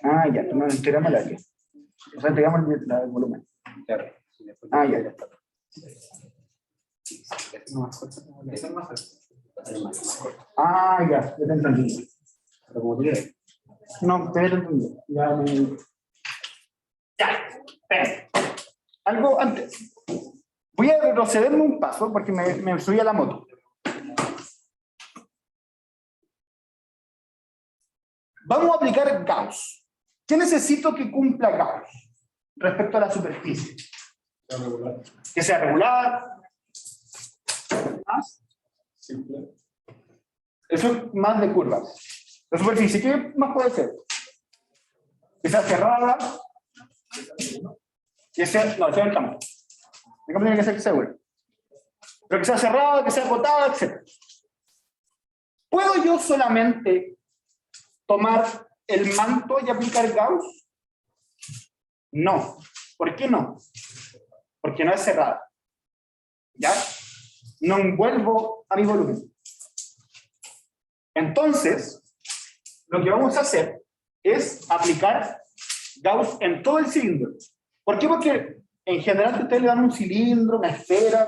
Ah, ya, no, integramos el área. O sea, integramos el volumen. Ah, ya. Ah, ya te entendí. Pero como tú quieres. No, te he entendido. Ya, espera. Algo antes. Voy a retrocederme un paso porque me subí a la moto. Vamos a aplicar Gauss. ¿Qué necesito que cumpla Gauss respecto a la superficie? Regular. Que sea regular. Más. Simple. Eso es más de curvas. La superficie, ¿qué más puede ser? Que sea cerrada. Que sea, no, ese es el campo. El campo tiene que ser seguro. Pero que sea cerrada, que sea acotada, etc. ¿Puedo yo solamente tomar el manto y aplicar Gauss? No. ¿Por qué no? Porque no es cerrada. ¿Ya? No envuelvo a mi volumen. Entonces, lo que vamos a hacer es aplicar Gauss en todo el cilindro. ¿Por qué? Porque en general si ustedes le dan un cilindro, una esfera,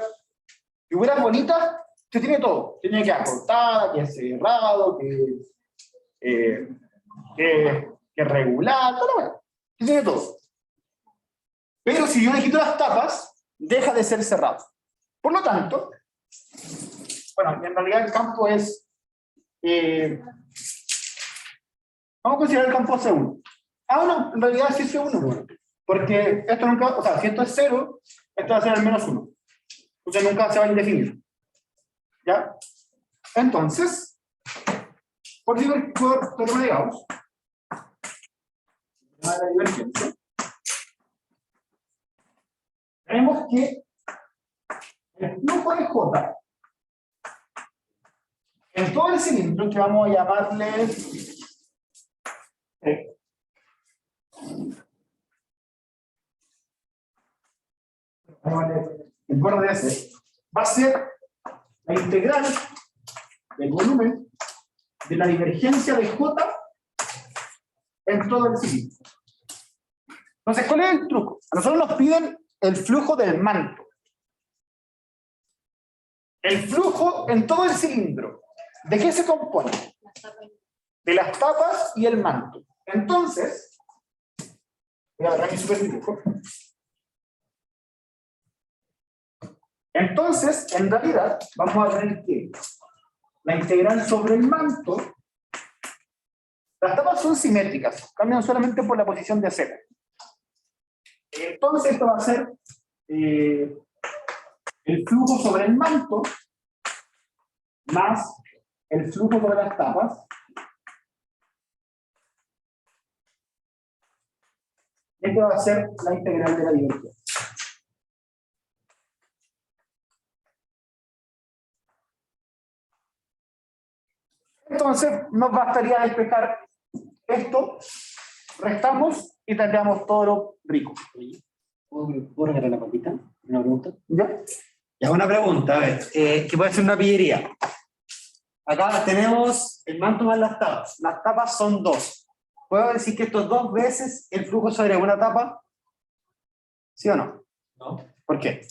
figuras bonitas, se tiene todo. Tiene que acortada, que cerrado, que regular, todo lo bueno. Tiene todo. Pero si yo le quito las tapas, deja de ser cerrado. Por lo tanto, bueno, en realidad el campo es... vamos a considerar el campo C1. Ah, no, en realidad sí es C1. Porque esto nunca, o sea, si esto es 0, esto va a ser al menos 1. Entonces nunca se va a indefinir. ¿Ya? Entonces, por teorema de Gauss, la divergencia, tenemos que el flujo de J en todo el cilindro, que vamos a llamarle el borde de ese, va a ser la integral del volumen de la divergencia de J en todo el cilindro. Entonces, ¿cuál es el truco? A nosotros nos piden el flujo del manto. El flujo en todo el cilindro. ¿De qué se compone? De las tapas y el manto. Entonces, voy a agarrar mi superdibujo. Entonces, en realidad, vamos a tener que la integral sobre el manto, las tapas son simétricas, cambian solamente por la posición de Z. Entonces, esto va a ser el flujo sobre el manto más el flujo sobre las tapas. Esto va a ser la integral de la divergencia. Entonces, nos bastaría despejar esto, restamos y tendríamos todo lo rico. ¿Puedo regalar la papita? ¿Una pregunta? ¿Ya? Ya, una pregunta, a ver, que puede ser una pillería. Acá tenemos el manto más las tapas. Las tapas son 2. ¿Puedo decir que esto es 2 veces el flujo sobre una tapa? ¿Sí o no? No. ¿Por qué?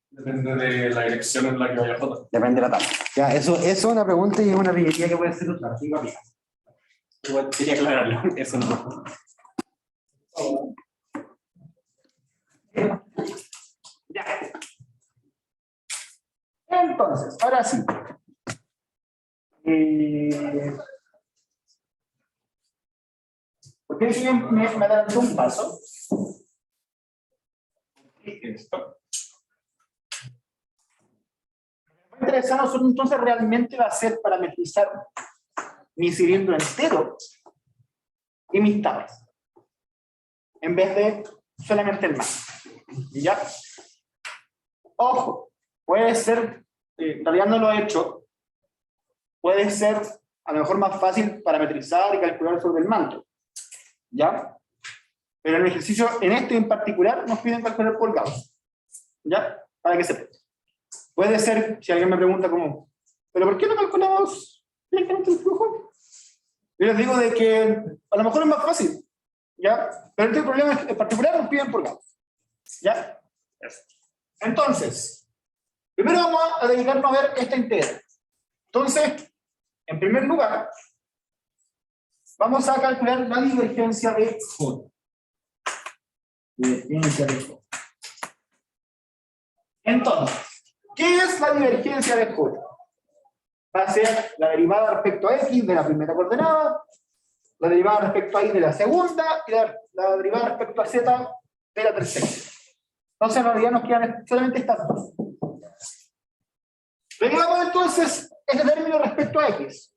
Depende de la dirección en la que vaya J. Depende de la tapa. Ya, eso es una pregunta y es una pillería que puede ser otra. Igual quería aclararlo, eso no. Ya. Entonces, ahora sí. Porque si me adelantó un paso. Esto. Lo que me interesa a nosotros entonces realmente va a ser parametrizar mi cilindro entero y mis tapas, en vez de solamente el manto. ¿Ya? Ojo, puede ser, en realidad no lo he hecho, puede ser a lo mejor más fácil parametrizar y calcular sobre el manto. ¿Ya? Pero en el ejercicio, en este en particular, nos piden calcular por Gauss. ¿Ya? Para que sepan. Puede ser, si alguien me pregunta como, ¿pero por qué no calculamos directamente el flujo? Yo les digo de que a lo mejor es más fácil. ¿Ya? Pero este problema en particular nos piden por Gauss. ¿Ya? Entonces, primero vamos a dedicarnos a ver esta integral. Entonces, en primer lugar, Vamos a calcular la divergencia de J. Divergencia de J. Entonces, ¿qué es la divergencia de J? Va a ser la derivada respecto a X de la primera coordenada, la derivada respecto a Y de la segunda, y la derivada respecto a Z de la tercera. Entonces, en realidad nos quedan solamente estas dos. Derivamos entonces este término respecto a X.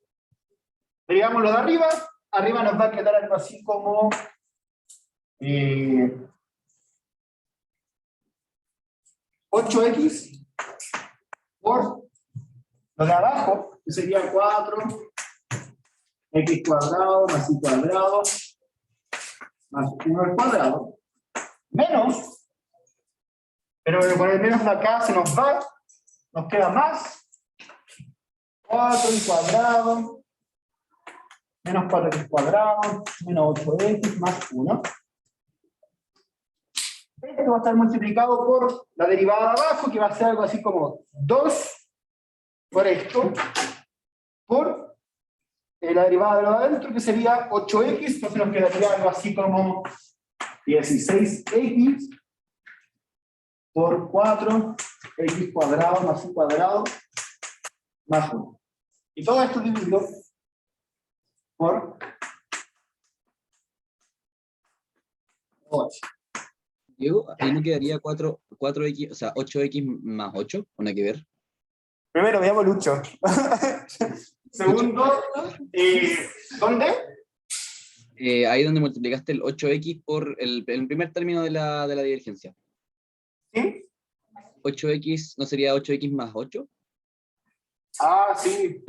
Derivamos lo de arriba. Arriba nos va a quedar algo así como 8x por lo de abajo, que sería 4x cuadrado más y cuadrado más 1 al cuadrado, menos, pero con el menos de acá se nos va, nos queda más 4y cuadrado menos 4x cuadrado menos 8x más 1. Esto va a estar multiplicado por la derivada de abajo, que va a ser algo así como 2 por esto, por la derivada de lo de adentro, que sería 8x, entonces nos quedaría algo así como 16x por 4x cuadrado más y cuadrado más 1. Y todo esto dividido por 8. Diego, ahí no quedaría 4x, o sea, 8x más 8, ¿o nada que ver? Primero, veamos Lucho. Segundo, ¿dónde? Ahí donde multiplicaste el 8x por el primer término de la divergencia. ¿Sí? 8x, ¿no sería 8x más 8? Ah, sí.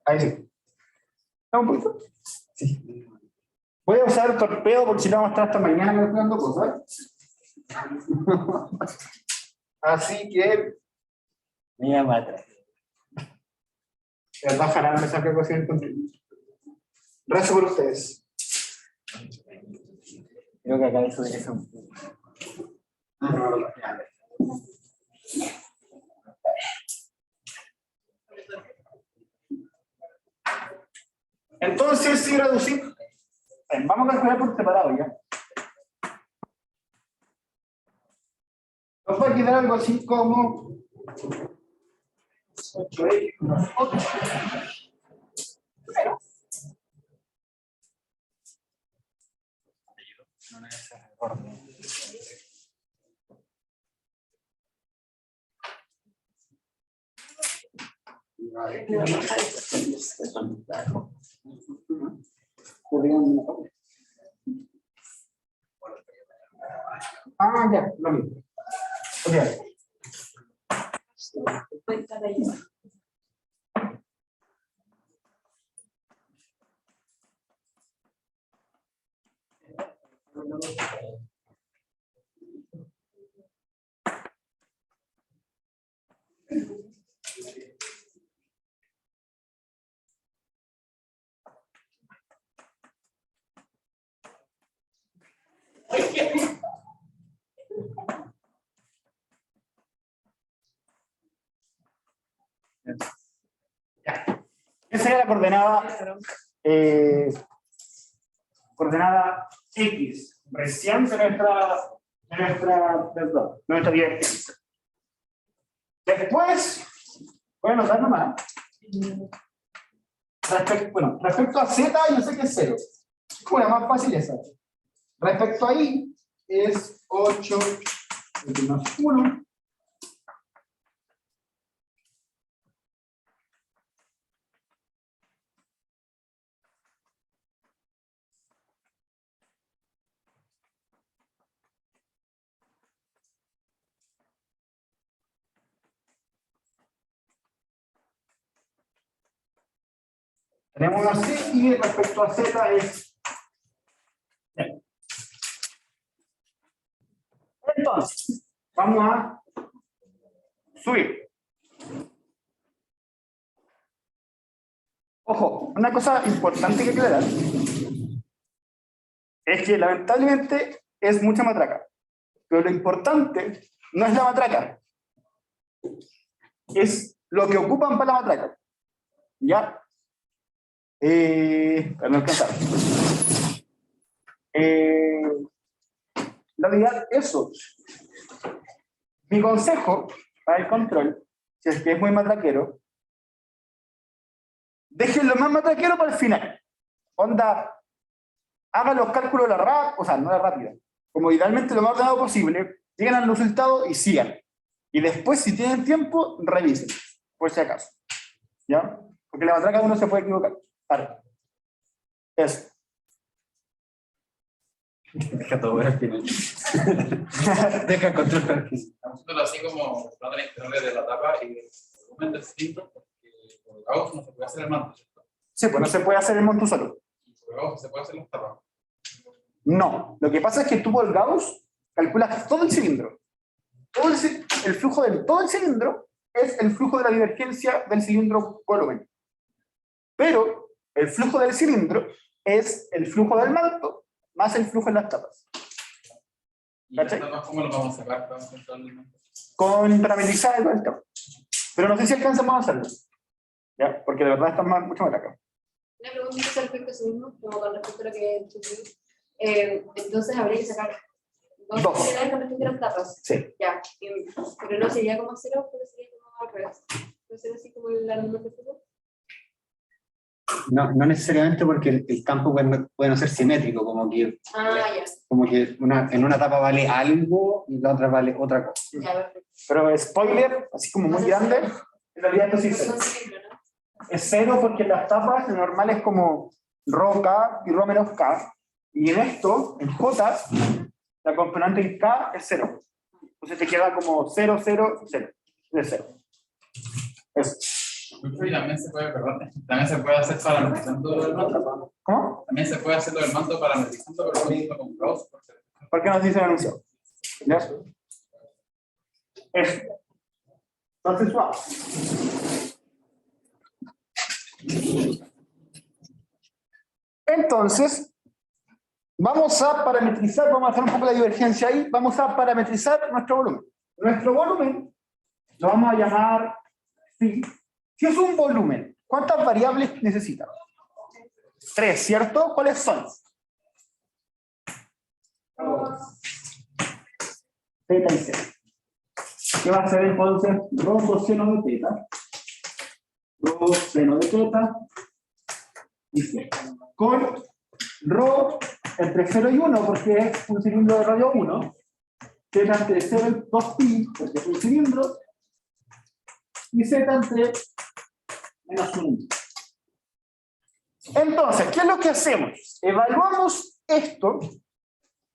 Ahí sí. ¿Un poquito? Sí. Voy a usar torpedo porque si no vamos a estar hasta mañana calculando cosas. Así que. Mira, mata. De verdad, ojalá me saque ecuación contigo. Rezo por ustedes. Creo que acá eso de eso. Entonces, si reducimos, vamos a calcular por separado ya. Nos va a quedar algo así como 8x más 8. Ah, ya, lo mismo. Okay. Ya. Esa sería la coordenada X, recién de nuestra divergencia. Después, voy a anotar nomás. Respecto a Z, yo sé que es 0. Bueno, más fácil esa. Respecto a Y, es 8 más 1. Tenemos así y respecto a Z es. Bien. Entonces, vamos a subir. Ojo, una cosa importante que aclarar es que lamentablemente es mucha matraca, pero lo importante no es la matraca. es lo que ocupan para la matraca. ¿Ya? Para no alcanzar. En realidad, eso. Mi consejo para el control, si es que es muy matraquero, déjenlo más matraquero para el final. Onda, hagan los cálculos o sea, no la rápida, como idealmente lo más ordenado posible, lleguen al resultado y sigan. Y después, si tienen tiempo, revisen, por si acaso. ¿Ya? Porque la matraca uno se puede equivocar. Vale. Eso. Deja todo ver al final. Deja control para el final. Estamos haciéndolo así como tratan de integrales de la tapa y el volumen del cilindro, porque por Gauss no se puede hacer el manto, ¿cierto? Sí, pues no se puede hacer el monto solo. Y por Gauss se puede hacer las tapas. No. Lo que pasa es que tú por Gauss calculas todo el cilindro. El flujo de todo el cilindro es el flujo de la divergencia del cilindro volumen. Pero el flujo del cilindro es el flujo del manto más el flujo en las tapas. ¿Y las ¿Cachai? tapas cómo lo vamos a sacar para encontrar el manto? Con parametrizar el tema. Pero no sé si alcanzamos a hacerlo. ¿Ya? Porque de verdad está mucho más acá. Una pregunta respecto a eso mismo, como con respecto a lo que tú dices. Entonces habría que sacar dos Dos. unidades con respecto a las tapas. Sí. Ya, pero no sería como cero, pero sería como al revés. ¿No sería así como el número de fútbol? No, no necesariamente porque el campo puede no ser simétrico, como que en una etapa vale algo y la otra vale otra cosa. Ya, perfecto. Pero spoiler, así como muy grande, en realidad esto sí es cero. Son cilindros, ¿no? Es cero porque en las tapas lo normal es como ρ K y ρ menos K. Y en esto, en J, la componente en K es cero. Entonces te queda como 0, 0, 0. Es cero. Eso. Y también se puede, perdón, también se puede hacer parametrizando el manto. ¿Cómo? También se puede hacer lo del manto parametrizando, pero lo mismo con Gauss. ¿Por qué nos dice el anuncio? ¿Ya? Eso. Entonces, suave. Entonces, vamos a parametrizar, vamos a hacer un poco la divergencia ahí, vamos a parametrizar nuestro volumen. Nuestro volumen lo vamos a llamar phi. Si es un volumen, ¿cuántas variables necesita? 3, ¿cierto? ¿Cuáles son? Teta y C. ¿Qué va a ser entonces? Rho coseno de teta. Rho seno de teta. Y C. Con Rho entre 0 y 1, porque es un cilindro de radio 1. Teta entre 0 y 2pi, porque es un cilindro. Y Z entre menos 1. Entonces, ¿qué es lo que hacemos? Evaluamos esto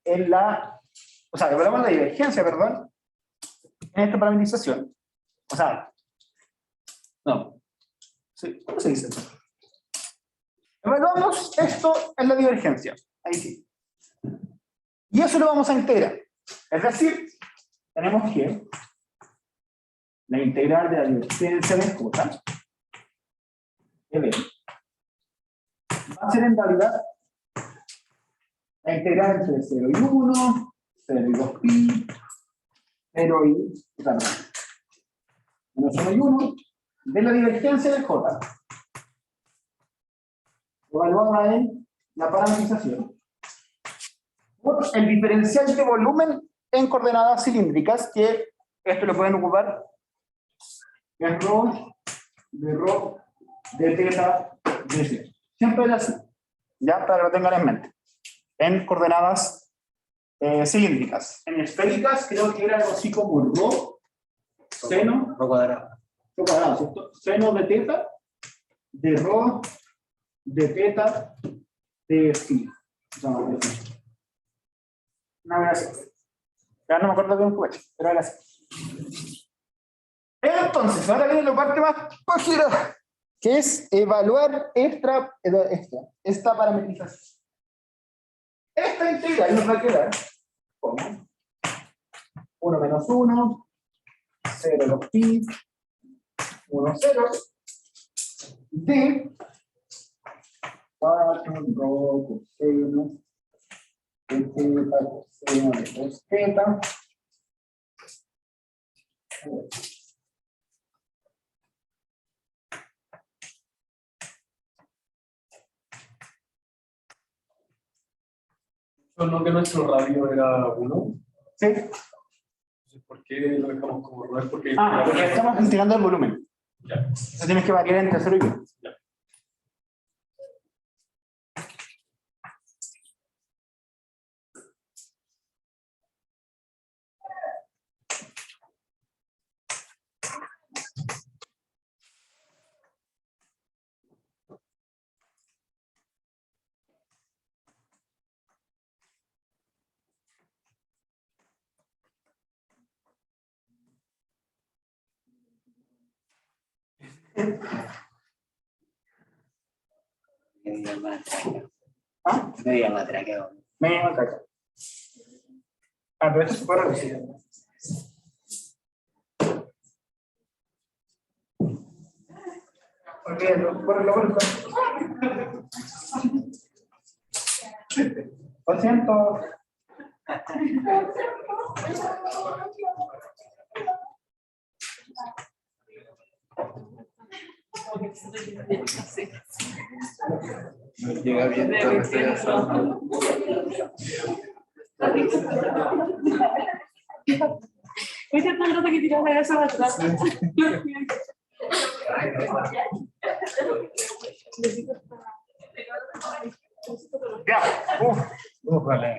en evaluamos la divergencia, perdón, en esta parametrización. O sea, no. Sí, ¿cómo se dice? Evaluamos esto en la divergencia. Ahí sí. Y eso lo vamos a integrar. Es decir, tenemos que la integral de la divergencia de J de B va a ser en realidad la integral entre 0 y 1, 0 y 2pi, 0 y, perdón, menos 1 y 1, de la divergencia de J, evaluada en la parametrización, por el diferencial de volumen en coordenadas cilíndricas, que esto lo pueden ocupar en ρ, de teta, de C. Siempre es así, ya para que lo tengan en mente. En coordenadas cilíndricas. En esféricas creo que era algo así como ρ, seno, Rho cuadrado. ρ cuadrado, ¿cierto? Seno de teta, de ρ, de teta, de phi. Una vez así. Ya no me acuerdo bien cómo es, pero era así. Entonces, ahora viene la parte más página, que es evaluar esta parametrización. Esta integral nos va a quedar como 1 menos 1, 0 2pi, 1, 0, de 4 rho coseno de teta coseno de 2 teta. ¿No que nuestro radio era 1? ¿Sí? ¿Por qué lo dejamos como no es porque... Porque estamos integrando el volumen. Ya. Entonces tienes que variar entre 0 y 1. Ya. ¿Ah? Media matraca. Media matraca. Pero esto se puede reducir. Olvídalo, por. Lo siento. Llega bien. Viste tan rato que tiras la casa atrás. Ya.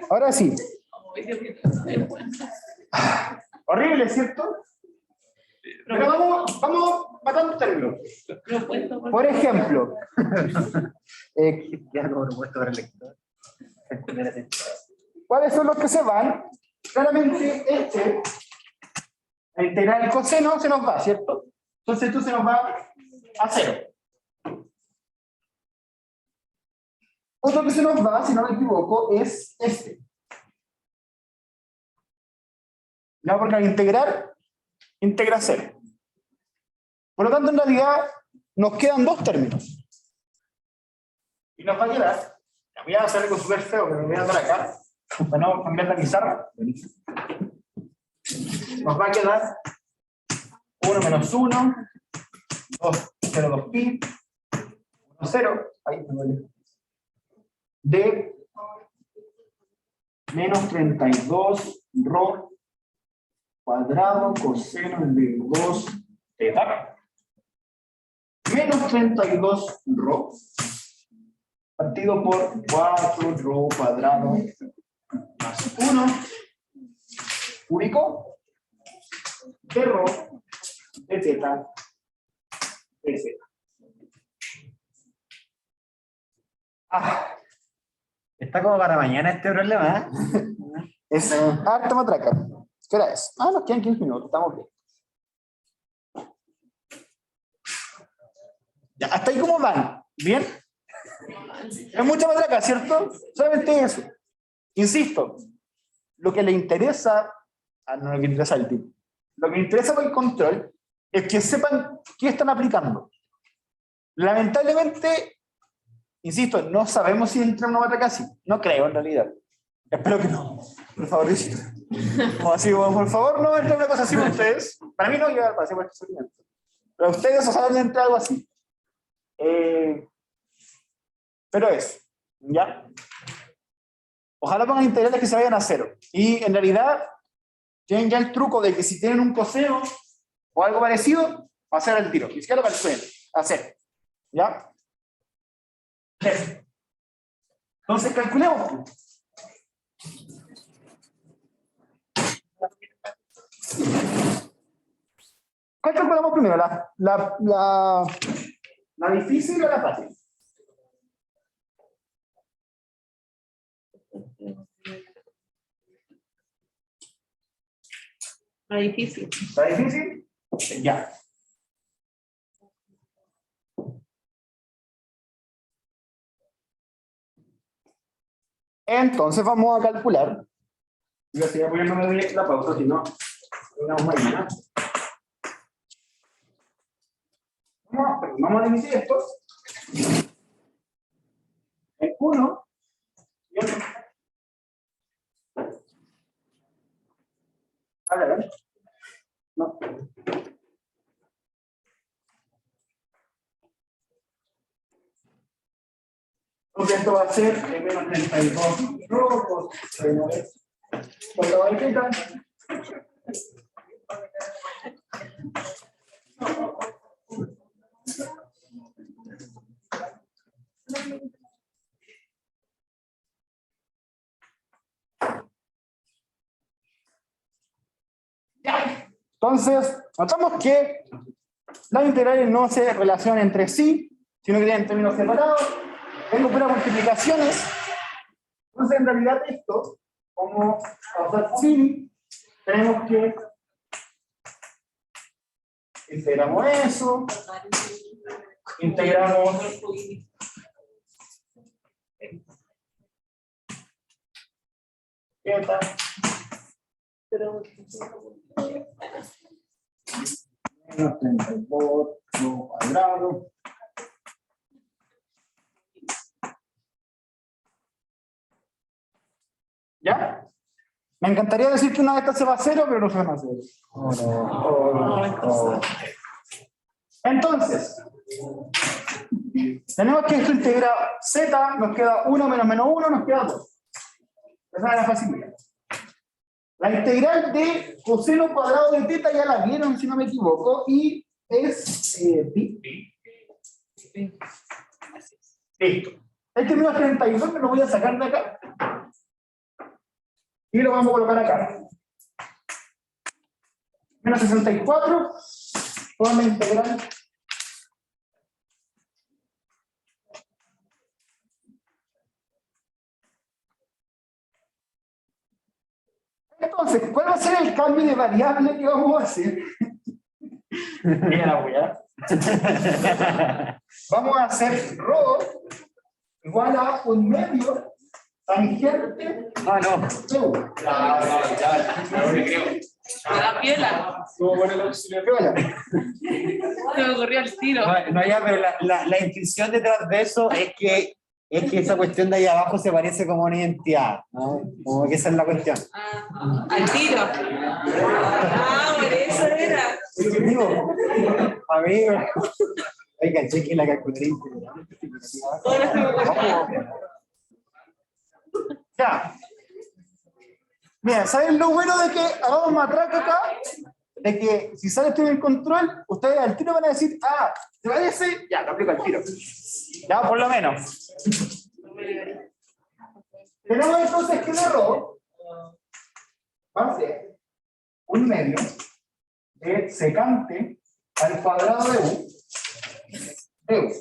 Ahora sí. Horrible, ¿cierto? Pero vamos matando términos. Por ejemplo, Ya como propuesto para el lector. ¿cuáles son los que se van? Claramente la integral del coseno se nos va, ¿cierto? Entonces esto se nos va a 0. Otro que se nos va, si no me equivoco, es este. No, porque al integrar, integra 0. Por lo tanto, en realidad, nos quedan dos términos. Y nos va a quedar, voy a hacer algo súper feo, que me voy a dar acá, para no cambiar la pizarra. Nos va a quedar 1 menos 1, 2, 0, 2 pi, 1, 0, ahí me duele. De menos 32 rho cuadrado coseno de 2 teta. Menos 32 rho partido por 4 rho cuadrado más 1 único de rho de teta de zeta. Está como para mañana este problema, ¿eh? Es harta matraca. ¿Qué hora es? Nos quedan 15 minutos, estamos bien. Ya, hasta ahí cómo van. ¿Bien? Es mucha matraca, ¿cierto? Solamente eso. Insisto, lo que le interesa, no lo que interesa al tipo, lo que interesa para el control es que sepan qué están aplicando. Lamentablemente, insisto, no sabemos si entra una matraca así. No creo, en realidad. Espero que no. Por favor, como así, por favor, no entre una cosa así con ustedes. Para mí no, yo pasé por este sufrimiento. Pero ustedes o saben entrar algo así. Pero eso, ¿ya? Ojalá pongan integrales que se vayan a 0. Y en realidad, tienen ya el truco de que si tienen un coseno o algo parecido, va a ser el tiro. Ni siquiera lo calculen. A 0. ¿Ya? Eso. Entonces, calculemos. ¿Cuál calculamos primero? ¿La difícil o la fácil? La difícil. ¿La difícil? Ya. Entonces vamos a calcular. Yo estoy poniéndome la pausa, si no, terminamos mañana. Vamos a dividir esto en 1 y otro. A ver. No. Ok. que esto va a ser menos 32 rojos, por la bajita. Entonces, notamos que las integrales no se relacionan entre sí, sino que tienen términos separados. Tengo puras multiplicaciones. Entonces, en realidad, esto, como causar sin, tenemos que integramos eso, integramos eta. Menos 34 cuadrado. ¿Ya? Me encantaría decir que una de estas se va a cero, pero no se va a cero. Entonces, tenemos que esto integra z, nos queda 1 menos 1, nos queda 2. Esa es la facilidad. La integral de coseno cuadrado de teta ya la vieron, si no me equivoco, y es pi. Listo. Este menos 32 me lo voy a sacar de acá. Y lo vamos a colocar acá. Menos 64, forma integral. Entonces, ¿cuál va a ser el cambio de variable que vamos a hacer? Mira la hueá. Vamos a hacer ρ igual a 1/2 tangente. Ah, no. La piela. Estuvo bueno el auxilio de piola. Se me ocurrió el tiro. No, ya, pero la intención detrás de eso es que esa cuestión de ahí abajo se parece como una identidad, ¿no? Como que esa es la cuestión. Al tiro. Por eso era. Digo, amigo. Oiga, cheque la calculadora. Ya. Mira, ¿saben lo bueno de que hagamos matraca acá? De que si sale esto en el control, ustedes al tiro van a decir, ah, ¿te parece? Ya, lo aplico al tiro. Ya, por lo menos. Tenemos entonces que el error va a ser 1/2 de secante al cuadrado de u.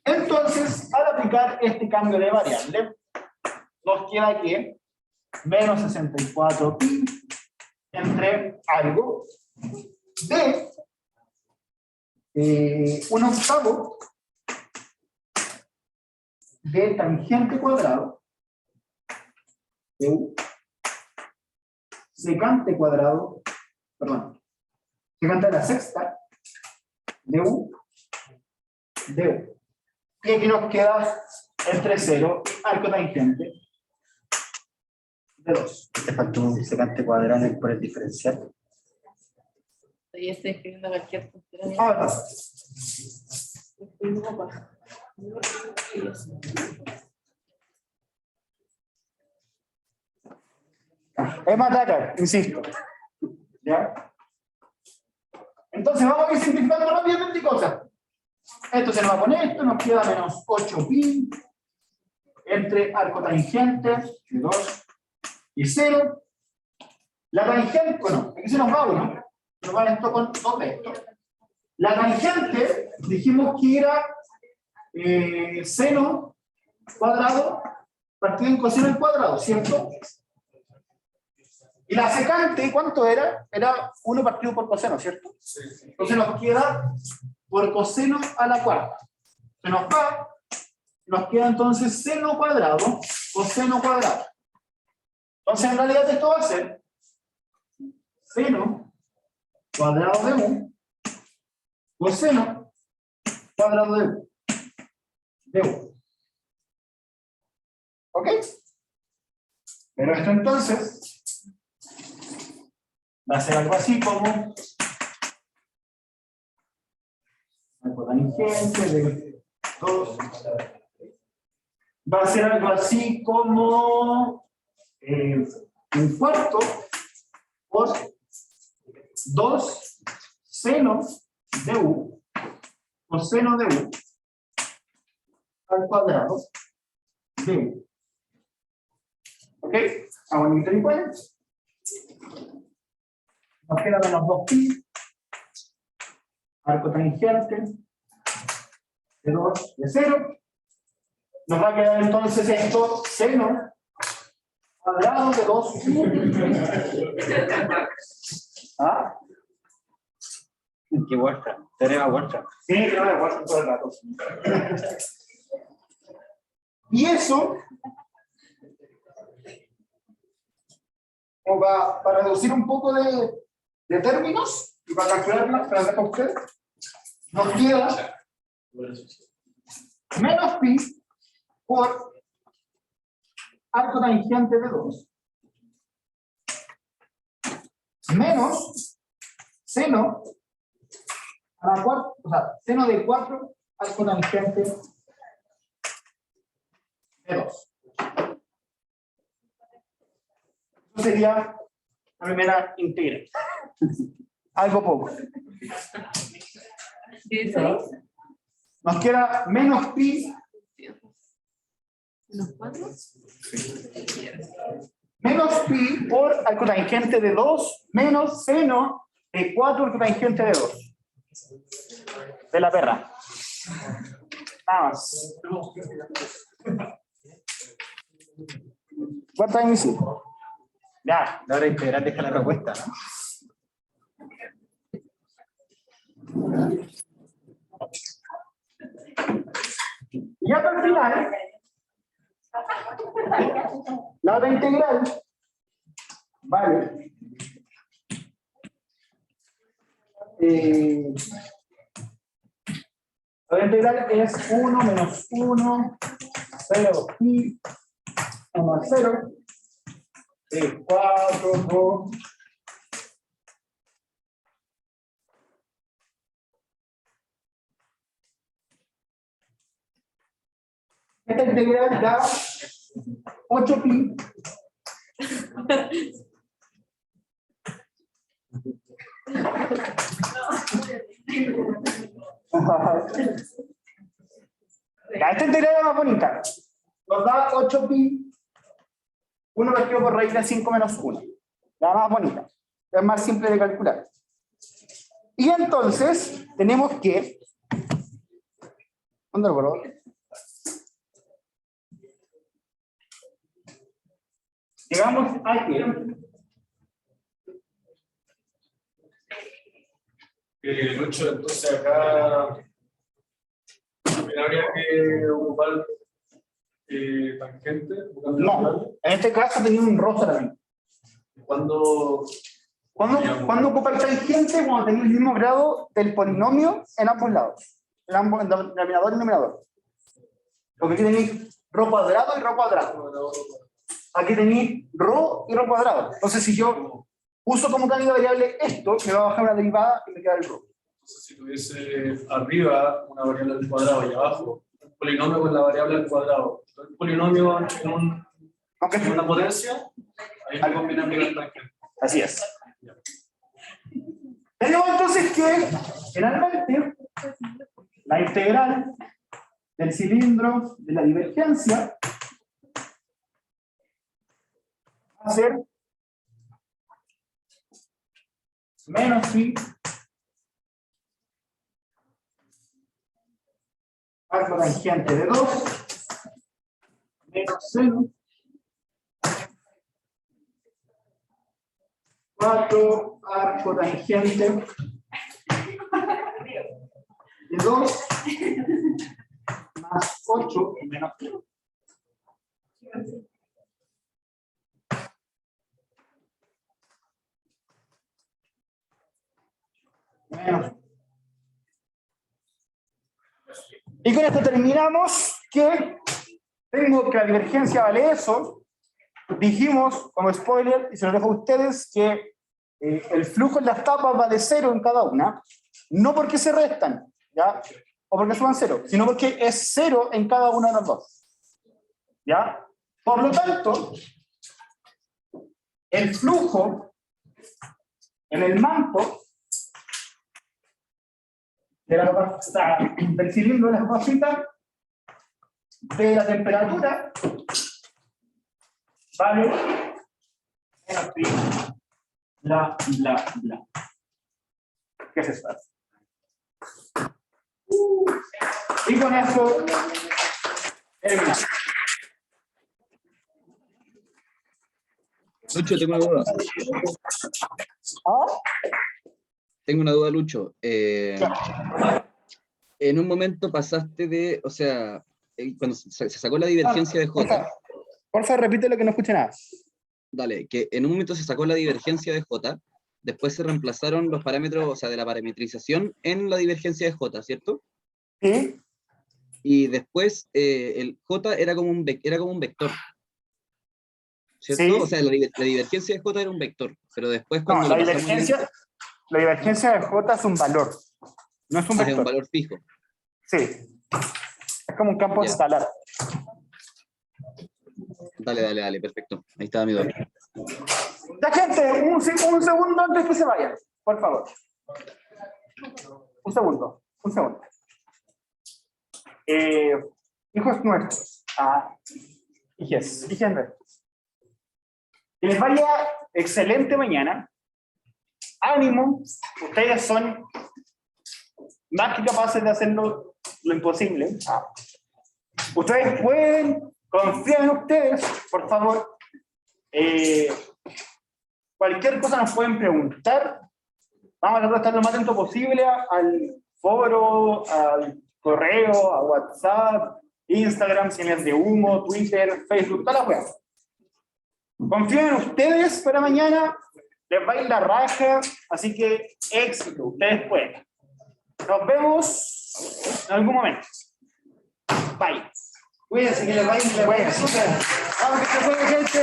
Entonces, al aplicar este cambio de variable, nos queda que menos 64 pi entre algo de 1/8 de tangente cuadrado de u secante cuadrado, perdón, secante a la sexta de u de u. Y aquí nos queda entre 0 arco tangente de 2. Te faltó un secante cuadrado por el diferencial. Ya estoy escribiendo cualquier tontería. Ahora, es matraca, insisto. ¿Ya? Entonces vamos a ir simplificando rápidamente cosas. Esto se nos va a poner esto, nos queda menos 8 pi entre arco tangente de 2 y 0. La tangente, bueno, aquí se nos va 1, nos va esto con 2 de esto. La tangente dijimos que era seno cuadrado partido en coseno al cuadrado, ¿cierto? Y la secante, ¿cuánto era? Era 1 partido por coseno, ¿cierto? Entonces nos queda por coseno a la cuarta. Se nos va, nos queda entonces seno cuadrado, coseno cuadrado. Entonces en realidad esto va a ser seno cuadrado de u, coseno cuadrado de u. ¿Ok? Pero esto entonces va a ser algo así como arco tangente de 2. Va a ser algo así como un cuarto por 2 seno de u coseno de u al cuadrado de u. ¿Ok? Hago un intercuento. Nos queda menos 2pi. Arco tangente de 2 de 0. Nos va a quedar entonces esto seno cuadrado de 2. ¿Ah? Qué Wolfram, teorema Wolfram. Sí, creo que voy a todo el rato. Y eso, como para reducir un poco de términos y para calcularlas, para hacer con ustedes, nos queda menos pi por arco tangente de 2 menos seno a la 4, o sea, seno de 4 arco tangente de 2. Eso sería la primera integral. Algo poco. 16 Nos queda menos pi menos 4. menos pi por arco tangente de 2 menos seno de 4 arco tangente de 2. De la perra. Nada más. ¿Cuánto hay en mi sitio? Ya, La hora integral deja la respuesta, ¿no? y ya para el final, la otra integral vale la otra integral es 1 menos 1 0 pi 1 a 0 de 4 2 esta integral da 8 pi ya, esta integral es más bonita. Nos da 8 pi 1 partido por raíz de 5 menos 1. La más bonita. Es más simple de calcular. Y entonces tenemos que... ¿Dónde lo coloco? Llegamos a que Lucho, entonces acá también habría que ocupar tangente. no, en este caso tenía un rosa también. Cuando ¿Cuándo ocupa el tangente? Cuando tenía el mismo grado del polinomio en ambos lados. En ambos, en denominador y numerador. Porque aquí tenéis rho cuadrado y rho cuadrado. Aquí tenéis rho y rho cuadrado. Entonces, si yo uso como cambio de variable esto, me va a bajar una derivada y me queda el rho. Entonces, si tuviese arriba una variable al cuadrado y abajo un polinomio con la variable al cuadrado, el polinomio en una potencia, ahí me conviene aplicar tangente. Así es. Tenemos entonces que, finalmente, la integral del cilindro de la divergencia va a ser menos pi arco tangente de 2 menos seno 4 arco tangente de 2 más 8 menos 3. Menos. Y con esto terminamos que tengo que la divergencia vale eso. Dijimos como spoiler, y se lo dejo a ustedes, que el flujo en las tapas vale 0 en cada una, no porque se restan, ¿ya? O porque suban 0, sino porque es 0 en cada uno de los dos. ¿Ya? Por lo tanto, el flujo en el manto de del cilindro de la capacita de la temperatura vale menos pi, bla, bla, bla. ¿Qué es esto? Y con eso terminamos. Lucho, tengo una duda. ¿Ah? Tengo una duda, Lucho. En un momento pasaste de, o sea, cuando se sacó la divergencia de J, Porfa, repite lo que no escuché nada. dale, que en un momento se sacó la divergencia de J, después se reemplazaron los parámetros, o sea, de la parametrización en la divergencia de J, ¿cierto? ¿Sí? Y después el J era como un vector, ¿cierto? Sí. O sea, la divergencia de J era un vector, pero después No, cuando la lo pasamos divergencia de J es un valor, no es un es un vector. valor fijo. Sí. Es como un campo Ya. escalar. Dale, perfecto. Ahí estaba mi duda. Ya, gente, un segundo antes que se vayan, por favor. Un segundo. Hijos nuestros. Hijes nuestros. Que les vaya excelente mañana. Ánimo. Ustedes son más que capaces de hacer lo imposible. Ustedes pueden, confíen en ustedes, por favor. Cualquier cosa nos pueden preguntar. Vamos a tratar de estar lo más atento posible al foro, al correo, a WhatsApp, Instagram, señales de humo, Twitter, Facebook, todas las weas. Confíen en ustedes para mañana. Les va a ir la raja, así que éxito, ustedes pueden. Nos vemos en algún momento. Bye. Cuídense, que les vaya bien. Vamos, que se juegue, gente.